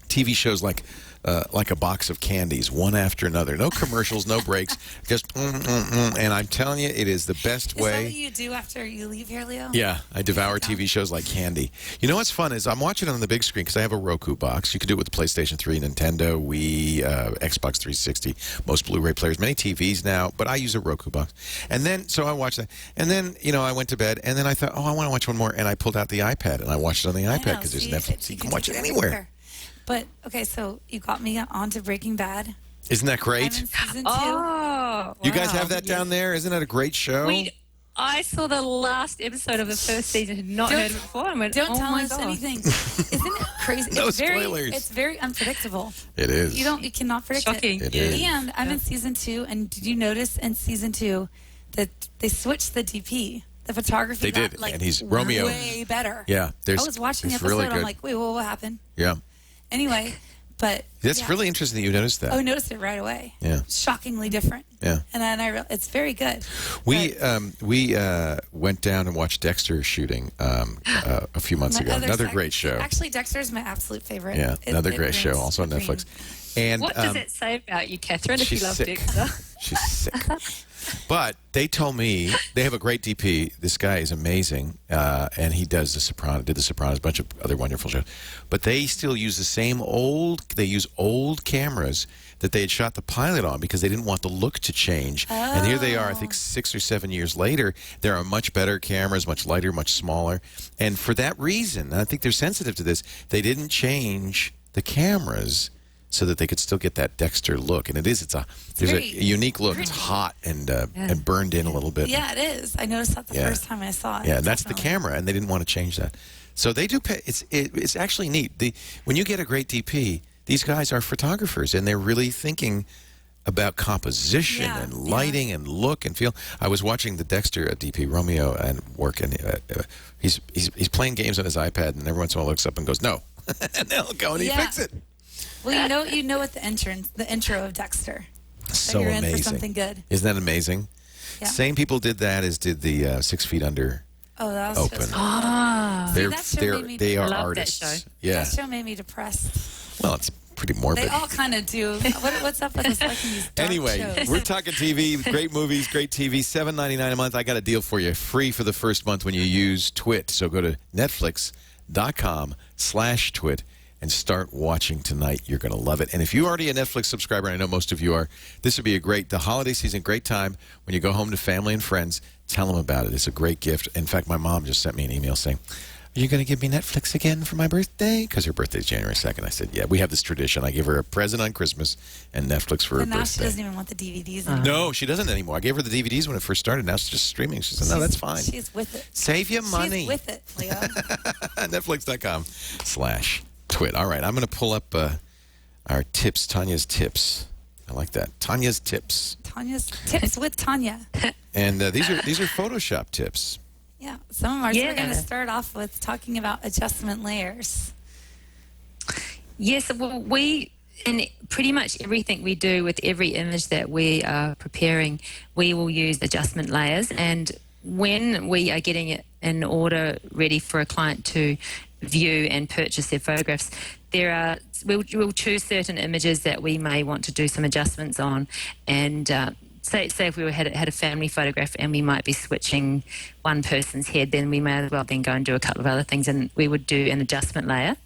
S3: TV shows like a box of candies, one after another. No commercials, no breaks, just and I'm telling you, it is the best way.
S4: Is that what you do after you leave here, Leo?
S3: Yeah, I devour TV shows like candy. You know what's fun is I'm watching it on the big screen because I have a Roku box. You can do it with the PlayStation 3, Nintendo, Wii, Xbox 360, most Blu-ray players, many TVs now, but I use a Roku box. And then, so I watched that. And then, I went to bed, and then I thought, I want to watch one more, and I pulled out the iPad, and I watched it on the iPad because there's Netflix. You can watch it anywhere.
S4: But, okay, so you got me onto Breaking Bad.
S3: Isn't that great?
S4: I'm in season 2.
S5: Oh,
S3: you guys have that down there? Isn't that a great show?
S5: I saw the last episode of the first season, had not heard it before. I went,
S4: don't tell us anything. Isn't it crazy?
S3: No spoilers.
S4: It's very unpredictable.
S3: It is.
S4: You cannot predict
S5: Shocking.
S4: it. It is. And I'm in season 2, and did you notice in season 2 that they switched the DP? The photography
S3: they did, and he's Romeo.
S4: Way better.
S3: Yeah,
S4: I was watching the episode,
S3: really
S4: I'm like, wait, what happened?
S3: Yeah.
S4: Anyway, but
S3: that's really interesting that you noticed that.
S4: Oh, I noticed it right away.
S3: Yeah.
S4: Shockingly different.
S3: Yeah.
S4: And then it's very good.
S3: We went down and watched Dexter shooting a few months ago. Another great show.
S4: Actually, Dexter's my absolute favorite.
S3: Yeah, another great show, also on Netflix. And
S5: what does it say about you, Catherine, if you love Dexter?
S3: She's sick. But they told me they have a great DP. This guy is amazing, and he does The Sopranos, a bunch of other wonderful shows. But they still use the same old cameras that they had shot the pilot on because they didn't want the look to change. Oh. And here they are, I think 6 or 7 years later. There are much better cameras, much lighter, much smaller. And for that reason, and I think they're sensitive to this, they didn't change the cameras so that they could still get that Dexter look. And there's a unique look. It's hot and burned in a little bit.
S4: Yeah, it is. I noticed that the first time I saw it.
S3: Yeah, and that's the camera, and they didn't want to change that. So they do pay. It's actually neat. When you get a great DP, these guys are photographers, and they're really thinking about composition and lighting and look and feel. I was watching the Dexter DP, Romeo, and work, and he's playing games on his iPad, and every once in a while looks up and goes, no. And they'll go and he fix it.
S4: Well, you know what the intro of Dexter.
S3: So
S4: you're
S3: amazing.
S4: In for something good.
S3: Isn't that amazing? Yeah. Same people did that as did the 6 Feet Under.
S4: Oh, that was
S3: Open.
S4: Just
S3: they are artists.
S4: That show.
S3: Yeah.
S4: That show made me depressed.
S3: Well, it's pretty morbid.
S4: They all kind of do. What's up with us liking these dark
S3: Anyway,
S4: shows?
S3: we're talking TV, great movies, great TV, $7.99 a month. I got a deal for you, free for the first month when you use TWiT. So go to netflix.com/TWiT and start watching tonight. You're going to love it. And if you're already a Netflix subscriber, and I know most of you are, this would be the holiday season, great time when you go home to family and friends. Tell them about it. It's a great gift. In fact, my mom just sent me an email saying, "Are you going to give me Netflix again for my birthday?" Because her birthday is January 2nd. I said, yeah, we have this tradition. I give her a present on Christmas and Netflix for her
S4: And now
S3: birthday.
S4: she doesn't even want the DVDs anymore.
S3: No, she doesn't anymore. I gave her the DVDs when it first started. Now she's just streaming. She said, no, that's fine.
S4: She's with it.
S3: Save your money.
S4: She's with it, Leo.
S3: Netflix.com/TWiT. All right, I'm going to pull up our tips, Tanya's tips. I like that. Tanya's tips.
S4: Tanya's tips with Tanya.
S3: And these are Photoshop tips.
S4: Yeah, some of ours.
S5: Yeah.
S4: We're going to start off with talking about adjustment layers.
S5: Yes, well, in pretty much everything we do with every image that we are preparing, we will use adjustment layers. And when we are getting it in order ready for a client to view and purchase their photographs, we'll choose certain images that we may want to do some adjustments on. And say if we had a family photograph and we might be switching one person's head, then we may as well then go and do a couple of other things, and we would do an adjustment layer,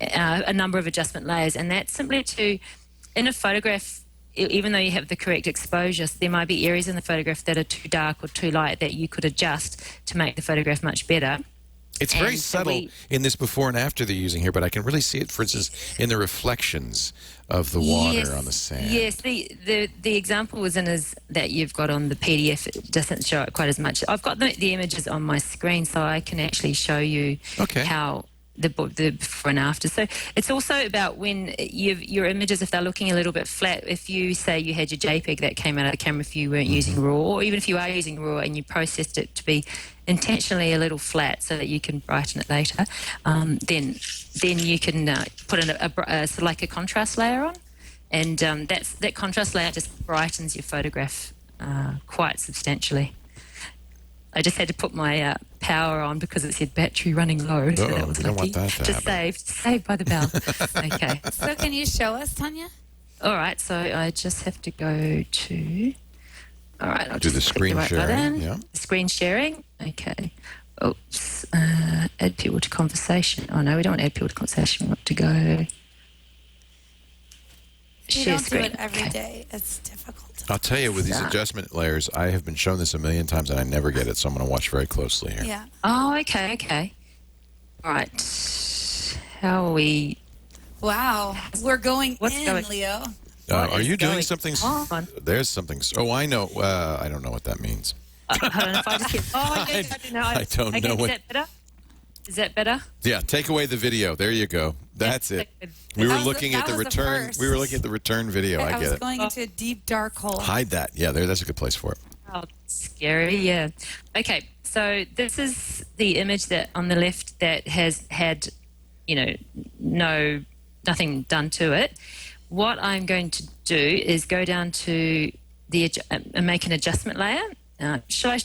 S5: a number of adjustment layers. And that's simply in a photograph, even though you have the correct exposure, there might be areas in the photograph that are too dark or too light that you could adjust to make the photograph much better.
S3: It's very subtle in this before and after they're using here, but I can really see it, for instance, in the reflections of the water on the sand.
S5: Yes, the example is that you've got on the PDF. It doesn't show it quite as much. I've got the images on my screen, so I can actually show you how the before and after. So it's also about when your images, if they're looking a little bit flat, if you say you had your JPEG that came out of the camera, if you weren't using RAW, or even if you are using RAW and you processed it to be intentionally a little flat so that you can brighten it later, then you can put in sort of like a contrast layer on, and that contrast layer just brightens your photograph quite substantially. I just had to put my power on because it said battery running low. So that was
S3: you don't
S5: lucky.
S3: want that to
S5: just
S3: happen.
S5: saved by the bell. Okay.
S4: So can you show us, Tanya?
S5: All right. So I just have to go to. All right. I'll
S3: Do the
S5: just click
S3: screen
S5: right
S3: sharing.
S5: button.
S3: Yeah.
S5: Screen sharing. Okay. Oops. Add people to conversation. Oh no, we don't want to add people to conversation. We want to go.
S4: You
S5: Share
S4: don't
S5: screen.
S4: do it every day. It's difficult.
S3: I'll tell you, with these adjustment layers, I have been shown this a million times and I never get it, so I'm going to watch very closely here.
S4: Yeah.
S5: Oh, okay. All right. How are we?
S4: Wow. We're going
S5: What's
S4: in,
S5: going-
S4: Leo.
S3: Are you doing
S5: going
S3: something?
S5: on?
S3: There's something. Oh, I know. I don't know what that means.
S5: Hold on, if I just get. Oh, I do know.
S3: I don't
S5: okay,
S3: know
S5: is
S3: what-
S5: that better? Is that better?
S3: Yeah, take away the video. There you go. That's it. We were
S4: That was
S3: looking
S4: the-
S3: at the
S4: that was the
S3: return.
S4: first.
S3: We were looking at the return video. I
S4: I
S3: get
S4: was
S3: it.
S4: going into a deep, dark hole.
S3: Hide that. Yeah, that's a good place for it.
S5: Oh, scary. Yeah. Okay. So this is the image that on the left that has had, nothing done to it. What I'm going to do is go down to and make an adjustment layer. Do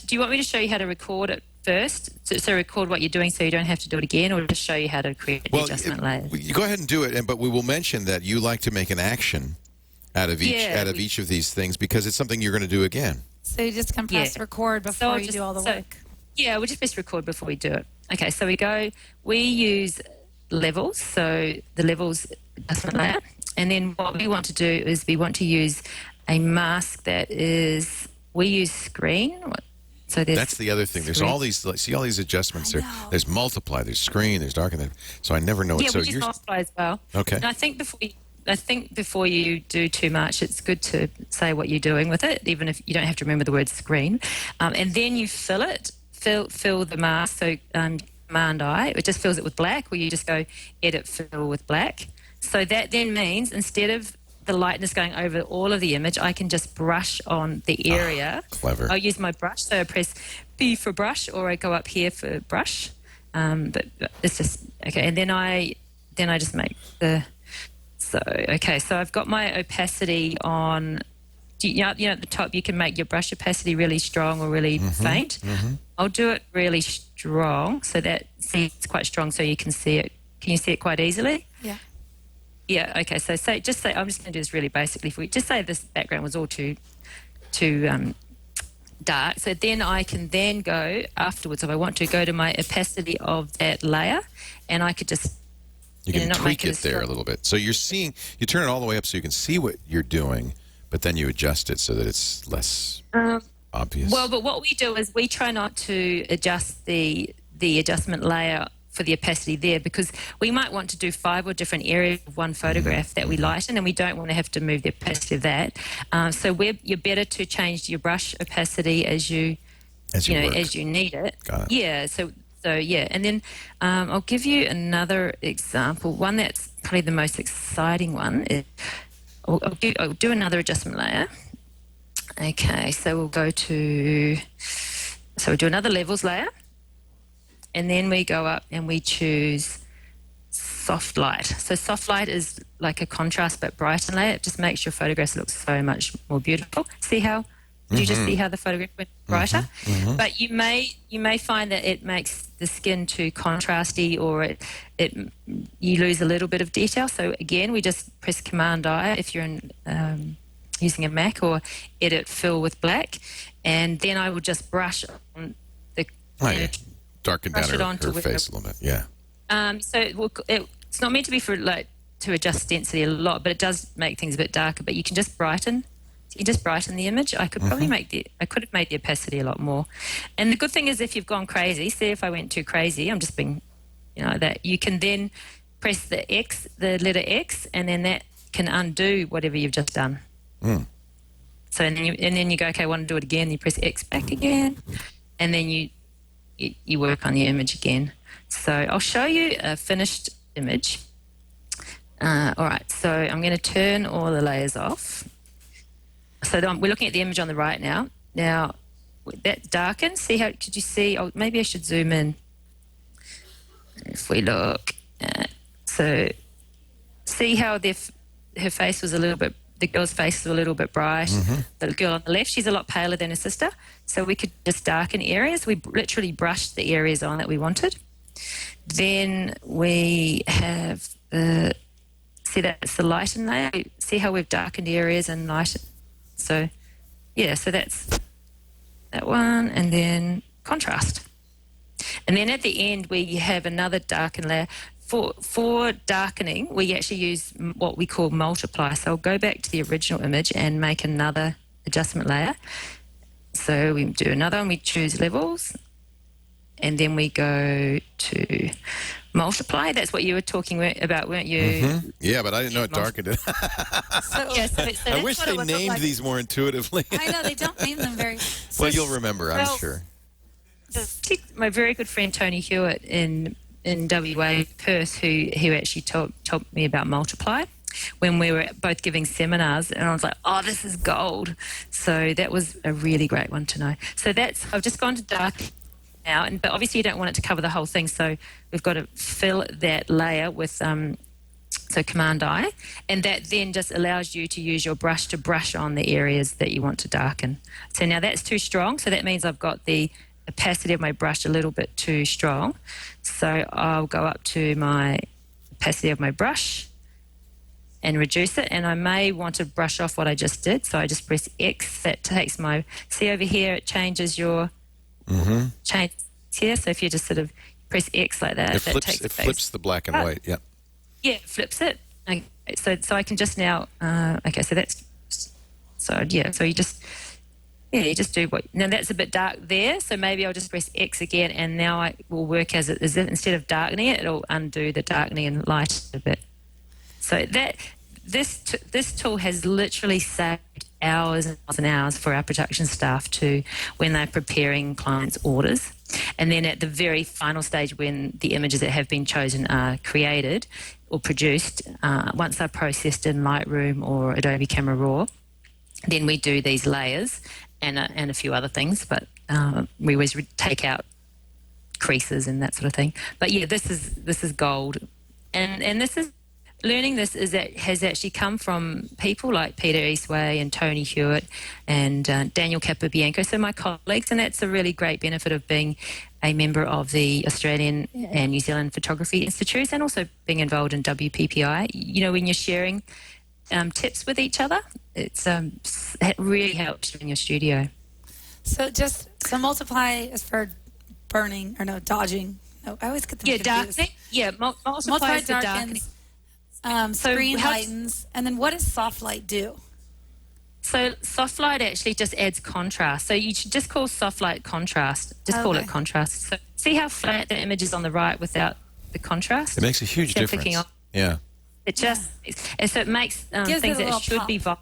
S5: you want me to show you how to record it first? So record what you're doing so you don't have to do it again, or just show you how to create the adjustment layer?
S3: You go ahead and do it, but we will mention that you like to make an action out of each of these things because it's something you're going to do again.
S4: So you just can press record before you do all the work.
S5: Yeah, we'll just press record before we do it. Okay, so we use levels, so the levels adjustment layer. And then what we want to do is we want to use a mask we use screen. So
S3: that's the other thing. There's all these, see all these adjustments there. There's multiply, there's screen, there's darken. So I never know what.
S5: Yeah,
S3: So
S5: we use multiply as well.
S3: Okay.
S5: And I think before you do too much, it's good to say what you're doing with it, even if you don't have to remember the word screen. And then you fill the mask. So Command I, it just fills it with black, or you just go edit fill with black. So that then means instead of the lightness going over all of the image, I can just brush on the area.
S3: Clever.
S5: I'll use my brush. So I press B for brush, or I go up here for brush. But it's just okay. And then I just make so I've got my opacity on. At the top you can make your brush opacity really strong or really faint. Mm-hmm. I'll do it really strong, so that it's quite strong, so you can see it. Can you see it quite easily?
S4: Yeah.
S5: Yeah, okay. So just say I'm just going to do this really basically for you. Just say this background was all too dark. So then I can then go afterwards, if I want to, go to my opacity of that layer, and I could just
S3: can
S5: not
S3: tweak
S5: make
S3: it there a little bit. So you turn it all the way up so you can see what you're doing, but then you adjust it so that it's less obvious.
S5: Well, but what we do is we try not to adjust the adjustment layer for the opacity there, because we might want to do 5 or different areas of one photograph that we lighten, and we don't want to have to move the opacity of that. So you're better to change your brush opacity as you need it.
S3: Got it.
S5: Yeah. So yeah, and then I'll give you another example. One that's probably the most exciting one. I'll do another adjustment layer. Okay, so we'll do another levels layer. And then we go up and we choose soft light. So soft light is like a contrast but brighten layer. It just makes your photographs look so much more beautiful. Did you just see how the photograph went brighter? But you may find that it makes the skin too contrasty, or you lose a little bit of detail. So again, we just press Command I if you're using a Mac, or edit fill with black, and then I will just brush on the
S3: darken down her face a little bit. Yeah.
S5: So it's not meant to be to adjust density a lot, but it does make things a bit darker. But you can just brighten. You just brighten the image. I could probably I could have made the opacity a lot more. And the good thing is, if you've gone crazy, say if I went too crazy, I'm just being, that you can then press the letter X, and then that can undo whatever you've just done. So and then you go, okay, I want to do it again. You press X back again, and then you work on the image again. So I'll show you a finished image. All right, so I'm going to turn all the layers off. So we're looking at the image on the right now. Now, that darkens. See how, could you see? Oh, maybe I should zoom in. If we look so see how her face was a little bit, the girl's face was a little bit bright. The girl on the left, she's a lot paler than her sister. So we could just darken areas. We literally brushed the areas on that we wanted. Then we have see that's the lighten layer. See how we've darkened areas and lightened. So yeah, so that's that one, and then contrast. And then at the end we have another darken layer. For darkening, we actually use what we call multiply. So I'll go back to the original image and make another adjustment layer. So we do another one, we choose levels, and then we go to multiply. That's what you were talking about, weren't you?
S3: Yeah, but I didn't know it darkened it. I wish they named these more intuitively.
S4: I know, they don't name them very...
S3: Well, you'll remember, I'm sure.
S5: My very good friend Tony Hewitt in WA, Perth, who actually told me about multiply when we were both giving seminars, and I was like, oh, this is gold. So that was a really great one to know. So I've just gone to dark now, but obviously you don't want it to cover the whole thing, so we've got to fill that layer with so Command I, and that then just allows you to use your brush to brush on the areas that you want to darken. So now that's too strong, so that means I've got the opacity of my brush a little bit too strong. So I'll go up to my opacity of my brush and reduce it, and I may want to brush off what I just did, so I just press X. That takes my, see over here, it changes your change here. So if you just sort of press X like that,
S3: it flips the black and white. Yeah,
S5: it flips it. Okay, so I can just now so that's so you just do what, now that's a bit dark there, so maybe I'll just press X again, and now I will work as if instead of darkening it, it'll undo the darkening and lighten it a bit. So this tool has literally saved hours and hours and hours for our production staff when they're preparing clients' orders. And then at the very final stage, when the images that have been chosen are created or produced, once they're processed in Lightroom or Adobe Camera Raw, then we do these layers and a few other things, but we always take out creases and that sort of thing. But yeah, this is gold, and this is, learning this has actually come from people like Peter Eastway and Tony Hewitt and Daniel Capobianco, so my colleagues, and that's a really great benefit of being a member of the Australian and New Zealand Photography Institutes, and also being involved in WPPI. You know, when you're sharing tips with each other, it really helps in your studio.
S4: So multiply is for burning, or no, dodging. No, I always get them confused.
S5: Darkening. Yeah, multiply is for darkening.
S4: Screen lightens, and then what does soft light do?
S5: So soft light actually just adds contrast. So you should just call soft light contrast. Just call it contrast. So see how flat the image is on the right without the contrast?
S3: It makes a huge difference. Yeah.
S5: It just, and so it makes things that should be vibrant.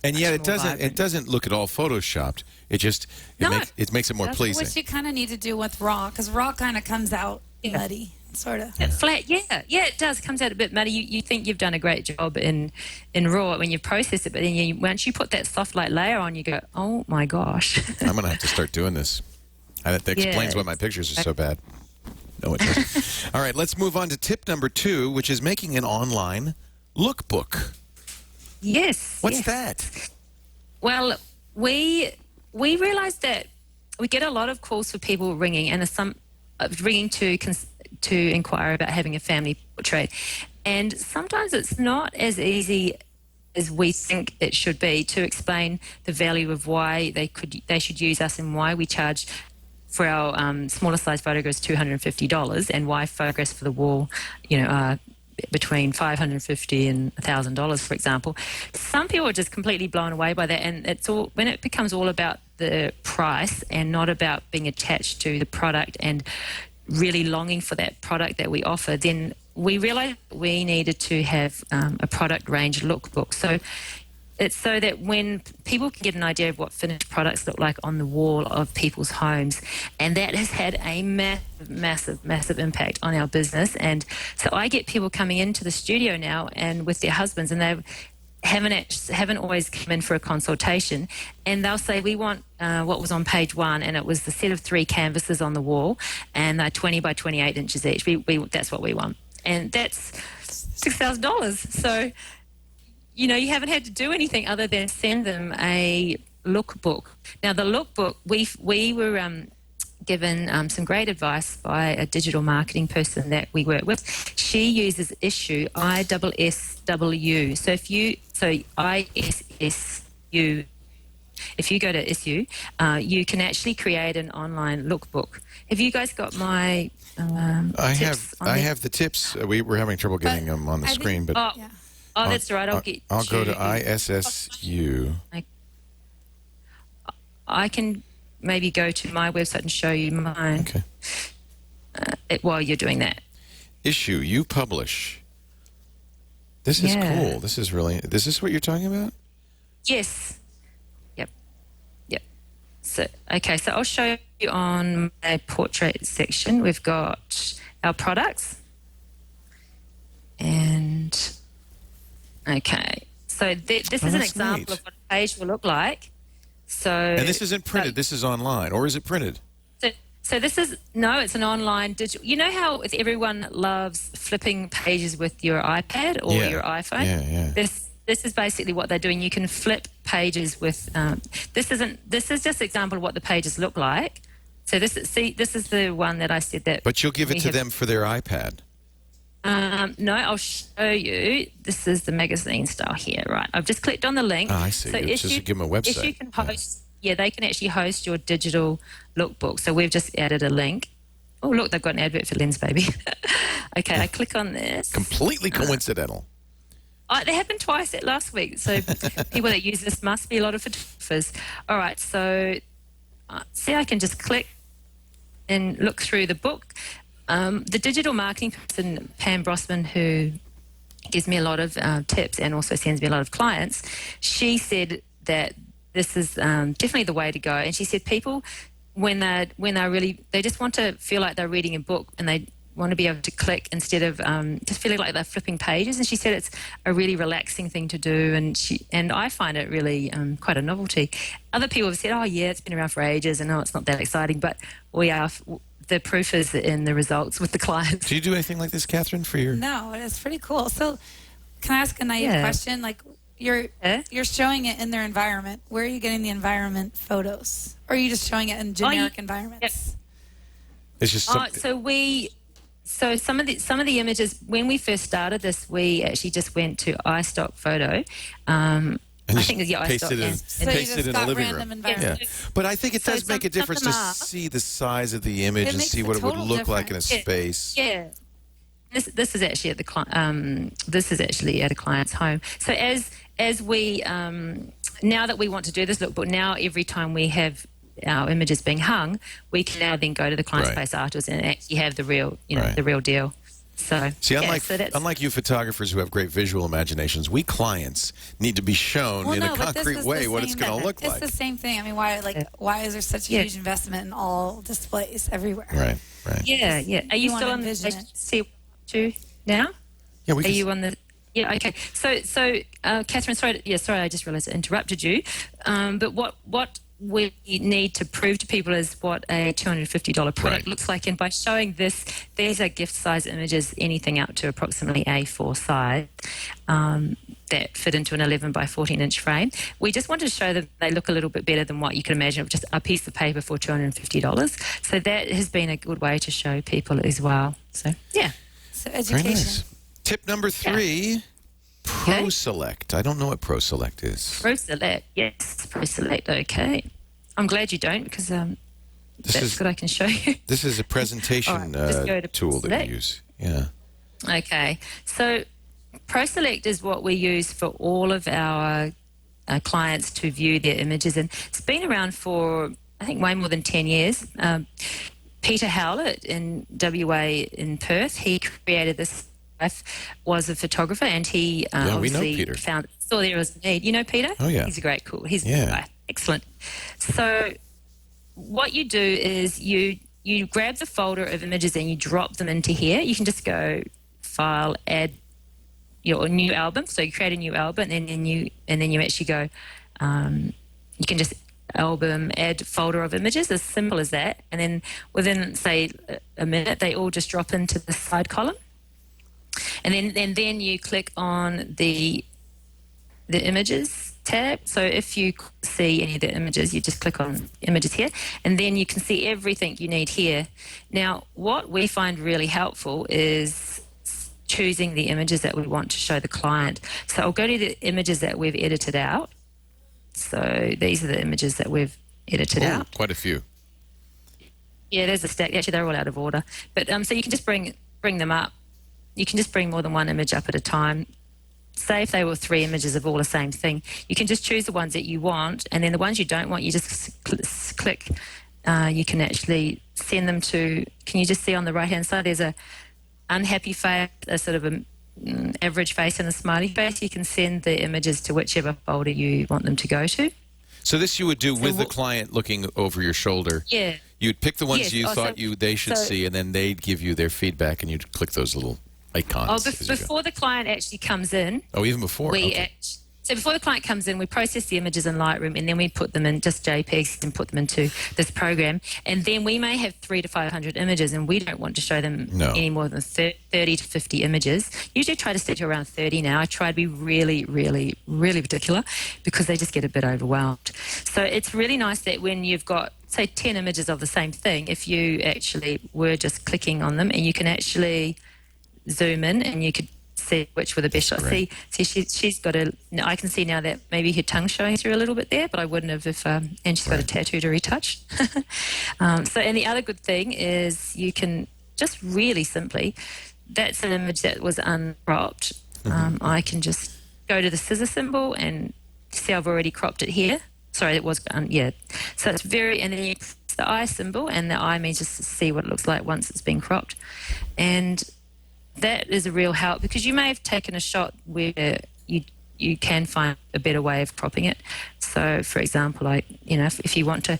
S3: And yet it doesn't look at all photoshopped. It makes it more pleasing.
S4: Which you kind of need to do with raw, because raw kind of comes out muddy, sort of.
S5: Flat, yeah, it does. Comes out a bit muddy. You think you've done a great job in raw when you process it, but then once you put that soft light layer on, you go, oh my gosh.
S3: I'm going to have to start doing this. And that explains why my pictures are so bad. No, it doesn't. All right, let's move on to tip number 2, which is making an online lookbook.
S5: Yes.
S3: What's that?
S5: Well, we realised that we get a lot of calls for people ringing, and ringing to inquire about having a family portrait, and sometimes it's not as easy as we think it should be to explain the value of why they should use us, and why we charge for our smaller size photographs $250, and why photographs for the wall, are between $550 and $1,000, for example. Some people are just completely blown away by that, and when it becomes all about the price and not about being attached to the product and really longing for that product that we offer, then we realized we needed to have a product range lookbook. So it's so that when people can get an idea of what finished products look like on the wall of people's homes, and that has had a massive impact on our business. And so I get people coming into the studio now and with their husbands, and they haven't always come in for a consultation, and they'll say, we want what was on page 1, and it was the set of 3 canvases on the wall, and they're 20 by 28 inches each. That's what we want, and that's $6,000. So you haven't had to do anything other than send them a lookbook. Now, the lookbook, we were given some great advice by a digital marketing person that we work with. She uses Issue, ISSW. So ISSU. If you go to Issue, you can actually create an online lookbook. Have you guys got my tips?
S3: I have the tips. We were having trouble getting them on the screen, but.
S5: Oh, that's right.
S3: I'll go to ISSU.
S5: I can maybe go to my website and show you mine.
S3: Okay.
S5: While you're doing that.
S3: Issue, you publish. This is cool. This is what you're talking about?
S5: Yes. Yep. So, okay, so I'll show you on my portrait section. We've got our products. And... okay, so this is an example of what a page will look like. And
S3: this isn't printed. This is online, or is it printed?
S5: So this is it's an online digital. You know how everyone loves flipping pages with your iPad or your iPhone?
S3: Yeah.
S5: This is basically what they're doing. You can flip pages with. This is just an example of what the pages look like. So this is the one that I said that.
S3: But you'll give it to them for their iPad.
S5: No, I'll show you. This is the magazine style here, right? I've just clicked on the link.
S3: I see. So just give them a website.
S5: Issue can host, they can actually host your digital lookbook. So we've just added a link. Oh, look, they've got an advert for Lens Baby. Okay, I click on this.
S3: Completely coincidental.
S5: They happened twice last week. So people that use this must be a lot of photographers. All right, so see, I can just click and look through the book. The digital marketing person, Pam Brosman, who gives me a lot of tips and also sends me a lot of clients, she said that this is definitely the way to go. And she said people, when they're really, they just want to feel like they're reading a book, and they want to be able to click instead of just feeling like they're flipping pages. And she said it's a really relaxing thing to do, and I find it really quite a novelty. Other people have said, oh yeah, it's been around for ages, and it's not that exciting, but the proof is in the results with the clients.
S3: Do you do anything like this, Catherine, for your...
S4: No, it's pretty cool. So Can I ask a naive question? Like, you're showing it in their environment. Where are you getting the environment photos? Or are you just showing it in generic environments?
S3: It's just
S5: So some of the images, when we first started this, we actually just went to iStock Photo.
S3: and
S5: I think it's
S3: pasted it
S4: So you
S3: pasted
S4: just
S3: in a
S4: got
S3: living
S4: random
S3: room.
S4: environments.
S3: But I think it does make a difference to see the size of the image and
S4: makes
S3: see
S4: a
S3: what it would
S4: total
S3: look like in a
S4: difference.
S3: space.
S5: Yeah. This is actually at a client's home. So as we now that we want to do this lookbook, now every time we have our images being hung, we can now then go to the client's place afterwards and actually have the real, the real deal. So
S3: see, unlike you photographers who have great visual imaginations, we clients need to be shown in a concrete way what it's going to look like.
S4: It's the same thing. I mean, why is there such a huge investment in all displays everywhere?
S3: Right.
S5: Yeah. Are you still on the see now?
S3: Yeah,
S5: Are you on the? Yeah. Okay. So, Catherine, sorry, I just realised I interrupted you. But what we need to prove to people is what a $250 product looks like, and by showing this, these are gift size images, anything up to approximately A4 size, that fit into an 11 by 14 inch frame. We just wanted to show that they look a little bit better than what you can imagine of just a piece of paper for $250. So that has been a good way to show people as well. So yeah.
S4: So education.
S3: Very nice. Tip number 3, ProSelect. I don't know what ProSelect is.
S5: ProSelect, yes, ProSelect. Okay, I'm glad you don't, because that's good. I can show you.
S3: This is a presentation tool that you use. Yeah.
S5: Okay, so ProSelect is what we use for all of our clients to view their images, and it's been around for, I think, way more than 10 years. Peter Howlett in WA in Perth, he created this. Was a photographer, and he obviously saw there was a need. You know Peter?
S3: Oh yeah,
S5: he's a great, he's a good guy. Excellent. So what you do is you grab the folder of images and you drop them into here. You can just go File, Add your new album. So you create a new album, and then you actually go. You can just album, add folder of images, as simple as that. And then within, say, a minute, they all just drop into the side column. And then you click on the images tab. So if you see any of the images, you just click on images here, and then you can see everything you need here. Now, what we find really helpful is choosing the images that we want to show the client. So I'll go to the images that we've edited out. So these are the images that we've edited out.
S3: Quite a few.
S5: Yeah, there's a stack. Actually, they're all out of order. But so you can just bring them up. You can just bring more than one image up at a time. Say if they were 3 images of all the same thing, you can just choose the ones that you want, and then the ones you don't want, you just click. You can actually send them to, can you just see on the right-hand side, there's a unhappy face, a sort of a average face and a smiley face. You can send the images to whichever folder you want them to go to.
S3: So this you would do with the client looking over your shoulder.
S5: Yeah.
S3: You'd pick the ones you thought they should see, and then they'd give you their feedback, and you'd click those little icons.
S5: Before the client actually comes in.
S3: Oh, even before?
S5: So before the client comes in, we process the images in Lightroom, and then we put them in just JPEGs and put them into this program. And then we may have 300 to 500 images, and we don't want to show them any more than 30 to 50 images. Usually try to stick to around 30 now. I try to be really, really, really particular, because they just get a bit overwhelmed. So it's really nice that when you've got, say, 10 images of the same thing, if you actually were just clicking on them, and you can actually zoom in and you could see which were the best shots. See, she's got I can see now that maybe her tongue's showing through a little bit there, but I wouldn't have if, and she's got a tattoo to retouch. And the other good thing is you can just really simply, that's an image that was uncropped. I can just go to the scissor symbol and see I've already cropped it here. Sorry, it was, So it's and then you press the eye symbol, and the eye means just to see what it looks like once it's been cropped. And that is a real help, because you may have taken a shot where you can find a better way of cropping it. So, for example, if you want to,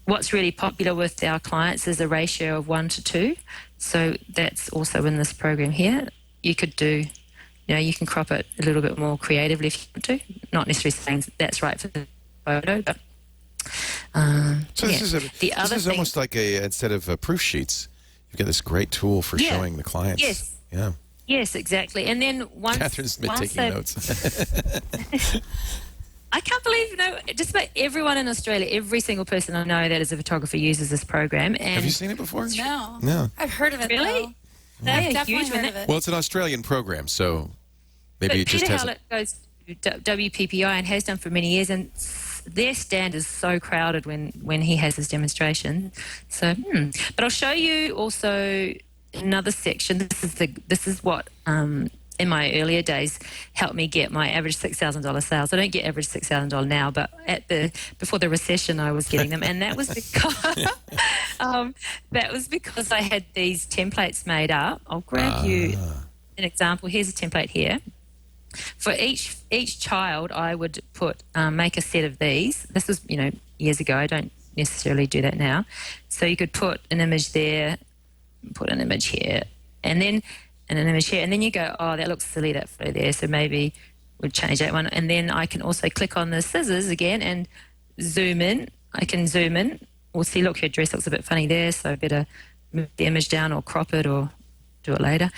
S5: what's really popular with our clients is a ratio of 1 to 2. So that's also in this program here. You could do, you can crop it a little bit more creatively if you want to. Not necessarily saying that's right for the photo, but
S3: so this is almost like instead of proof sheets, you've got this great tool for showing the clients.
S5: Yes.
S3: Yeah.
S5: Yes, exactly. And then once
S3: Catherine's been
S5: once
S3: taking
S5: they-
S3: notes.
S5: I can't believe, just about everyone in Australia, every single person I know that is a photographer uses this program. And
S3: Have you seen it before?
S4: No.
S3: No.
S4: I've heard of it,
S5: Really?
S4: though.
S5: They
S4: I've
S5: are
S4: definitely
S5: huge.
S4: heard of it.
S3: Well, it's an Australian program, so maybe
S5: But
S3: it just
S5: Peter
S3: hasn't.
S5: Howlett goes to WPPI and has done for many years, and their stand is so crowded when he has his demonstration. So, but I'll show you also another section. This is what in my earlier days helped me get my average $6,000 sales. I don't get average $6,000 now, but before the recession, I was getting them, and that was because I had these templates made up. I'll grab you an example. Here's a template here. For each child, I would make a set of these. This was years ago. I don't necessarily do that now. So you could put an image there, put an image here, and then an image here, and then you go, oh, that looks silly, that photo there, so maybe we'll change that one. And then I can also click on the scissors again and zoom in. I can zoom in. We'll see, look, her dress looks a bit funny there, so I better move the image down or crop it or do it later.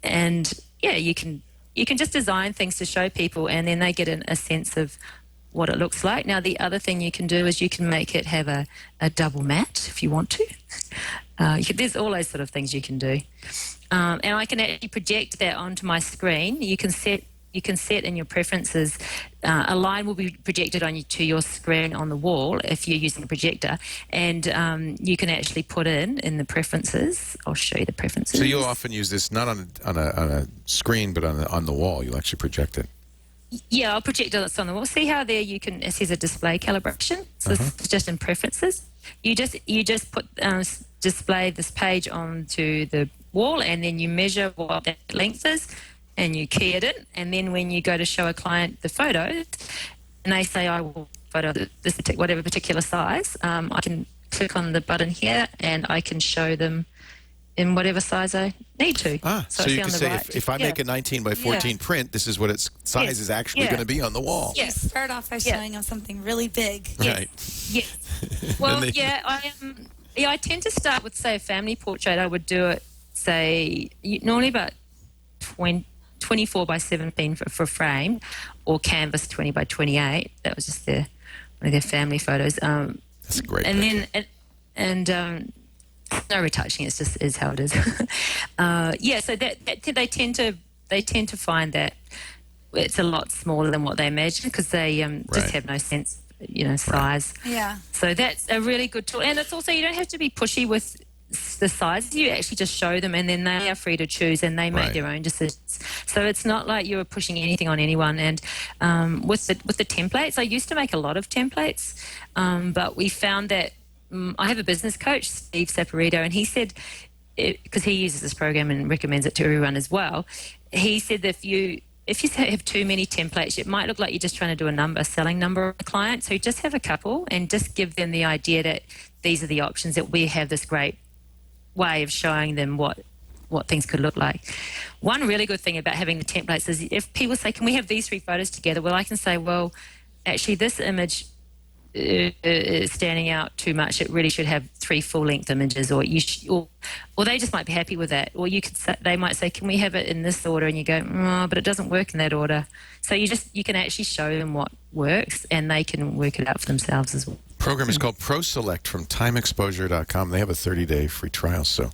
S5: And yeah, you can just design things to show people, and then they get a sense of what it looks like. Now, the other thing you can do is you can make it have a double matte if you want to. There's all those sort of things you can do. And I can actually project that onto my screen. You can set in your preferences, a line will be projected to your screen on the wall if you're using a projector, and you can actually put in the preferences. I'll show you the preferences.
S3: So you'll often use this not on a screen, but on the wall. You'll actually project it.
S5: Yeah, I'll project it on the wall. See how there it says a display calibration? So it's just in preferences. You just put display this page onto the wall, and then you measure what that length is, and you key it in. And then when you go to show a client the photos, and they say, I will photo this whatever particular size, I can click on the button here, and I can show them in whatever size I need to.
S3: So you can say, if I make a 19 by 14 print, this is what its size is actually going to be on the wall.
S4: Yes. Start off by showing them something really big.
S3: Right.
S5: Yes. Well, I tend to start with, say, a family portrait. I would do it, say, normally about 24 by 17 for a frame, or canvas 20 by 28. That was just one of their family photos.
S3: That's a great
S5: picture.
S3: Then
S5: no retouching. It's just is how it is. So that they tend to find that it's a lot smaller than what they imagine, because they just have no sense, size.
S4: Right. Yeah.
S5: So that's a really good tool, and it's also, you don't have to be pushy with the size. You actually just show them, and then they are free to choose, and they make their own decisions. So it's not like you're pushing anything on anyone. And with the templates, I used to make a lot of templates, but we found that I have a business coach, Steve Saporito, and he said, because he uses this program and recommends it to everyone as well, he said that if you have too many templates, it might look like you're just trying to do a selling number on a client. So just have a couple and just give them the idea that these are the options, that we have this great way of showing them what things could look like. One really good thing about having the templates is if people say, can we have these 3 photos together? Well, I can say, well, actually this image is standing out too much. It really should have 3 full-length images, or or they just might be happy with that. Or they might say, can we have it in this order? And you go, but it doesn't work in that order. So you can actually show them what works, and they can work it out for themselves as well.
S3: Program is called ProSelect from timeexposure.com. They have a 30-day free trial, so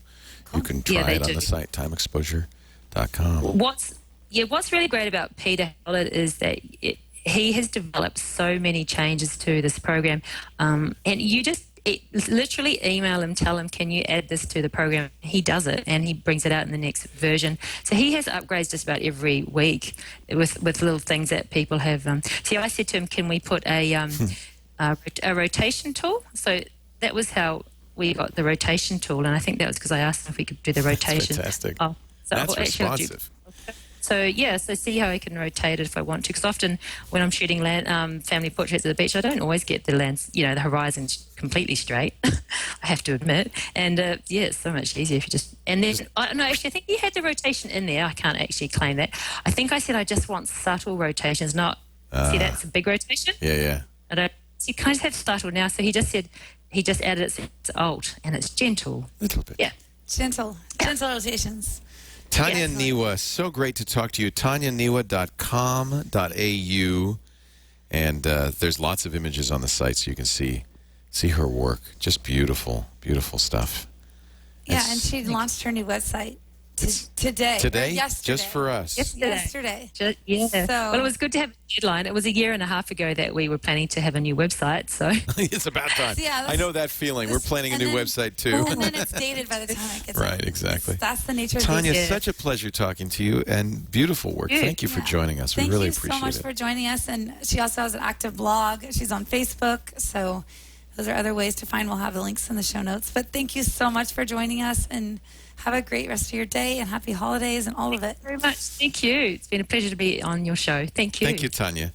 S3: you can try it on the site, timeexposure.com.
S5: What's really great about Peter Howlett is that he has developed so many changes to this program, and you just literally email him, tell him, can you add this to the program? He does it, and he brings it out in the next version. So he has upgrades just about every week with little things that people have. So I said to him, can we put a rotation tool? So that was how we got the rotation tool, and I think that was because I asked him if we could do the rotation.
S3: That's fantastic.
S5: So
S3: that's responsive.
S5: So see how I can rotate it if I want to, because often when I'm shooting family portraits at the beach, I don't always get the the horizon completely straight. I have to admit, and it's so much easier if you just. And then I think you had the rotation in there. I can't actually claim that. I think I said I just want subtle rotations, not see that's a big rotation.
S3: Yeah.
S5: I don't. So you kind of have subtle now. So he just said he just added it to Alt, and it's gentle.
S3: Little bit.
S5: Yeah.
S4: Gentle rotations.
S3: Tania
S5: Yes.
S3: Niwa, so great to talk to you. TaniaNiwa.com.au. And there's lots of images on the site so you can see her work. Just beautiful, beautiful stuff.
S4: Yeah, and she launched her new website today.
S3: Today?
S4: Or yesterday.
S3: Just for us.
S4: Yesterday.
S5: Yeah.
S4: So-
S5: Well, it was good to have a deadline. It was a year and a half ago that we were planning to have a new website. So
S3: It's about time.
S4: Yeah,
S3: I know that feeling. We're planning a new website, too.
S4: And then it's dated by the time it gets
S3: Right, exactly.
S4: That's the nature of
S3: Tania,
S4: these.
S3: such a pleasure talking to you, and beautiful work. Thank you for joining us. We
S4: Thank
S3: really
S4: you
S3: appreciate
S4: so much
S3: it.
S4: for joining us. And she also has an active blog. She's on Facebook. So those are other ways to find. We'll have the links in the show notes. But thank you so much for joining us, and have a great rest of your day, and happy holidays and all of it.
S5: very much. Thank you. It's been a pleasure to be on your show. Thank you.
S3: Thank you, Tania.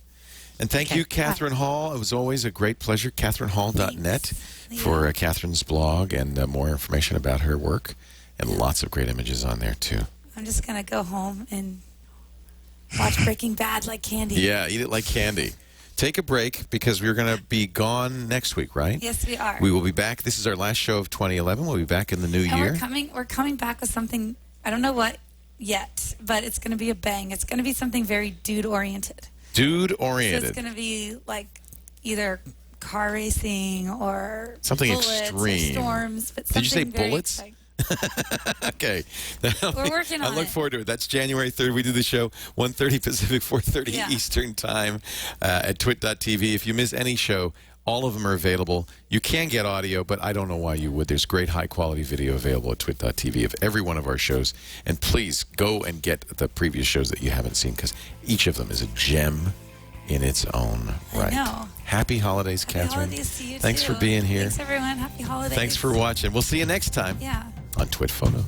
S3: And thank you, Catherine Hall. It was always a great pleasure. CatherineHall.net for Catherine's blog and more information about her work, and lots of great images on there, too.
S4: I'm just going to go home and watch Breaking Bad like candy.
S3: Yeah, eat it like candy. Take a break because we're going to be gone next week, right?
S4: Yes, we are.
S3: We will be back. This is our last show of 2011. We'll be back in the new
S4: And
S3: year.
S4: we're coming back with something, I don't know what yet, but it's going to be a bang. It's going to be something very dude-oriented. So
S3: Dude-oriented.
S4: it's going to be like either car racing or
S3: Something
S4: bullets
S3: extreme.
S4: or storms. But
S3: Did you say
S4: something very
S3: bullets?
S4: exciting.
S3: Okay.
S4: We're working on
S3: I look
S4: it.
S3: forward to it. That's January 3rd. We do the show 1:30 Pacific, 4:30
S4: Yeah.
S3: Eastern Time at TWiT.tv. If you miss any show, all of them are available. You can get audio, but I don't know why you would. There's great high-quality video available at TWiT.tv of every one of our shows. And please go and get the previous shows that you haven't seen, because each of them is a gem in its own right.
S4: know.
S3: Happy holidays,
S4: Happy
S3: Catherine.
S4: holidays to you
S3: Thanks
S4: too.
S3: for being here.
S4: Thanks, everyone. Happy holidays.
S3: Thanks for watching. We'll see you next time
S4: Yeah.
S3: on TWiT Photo.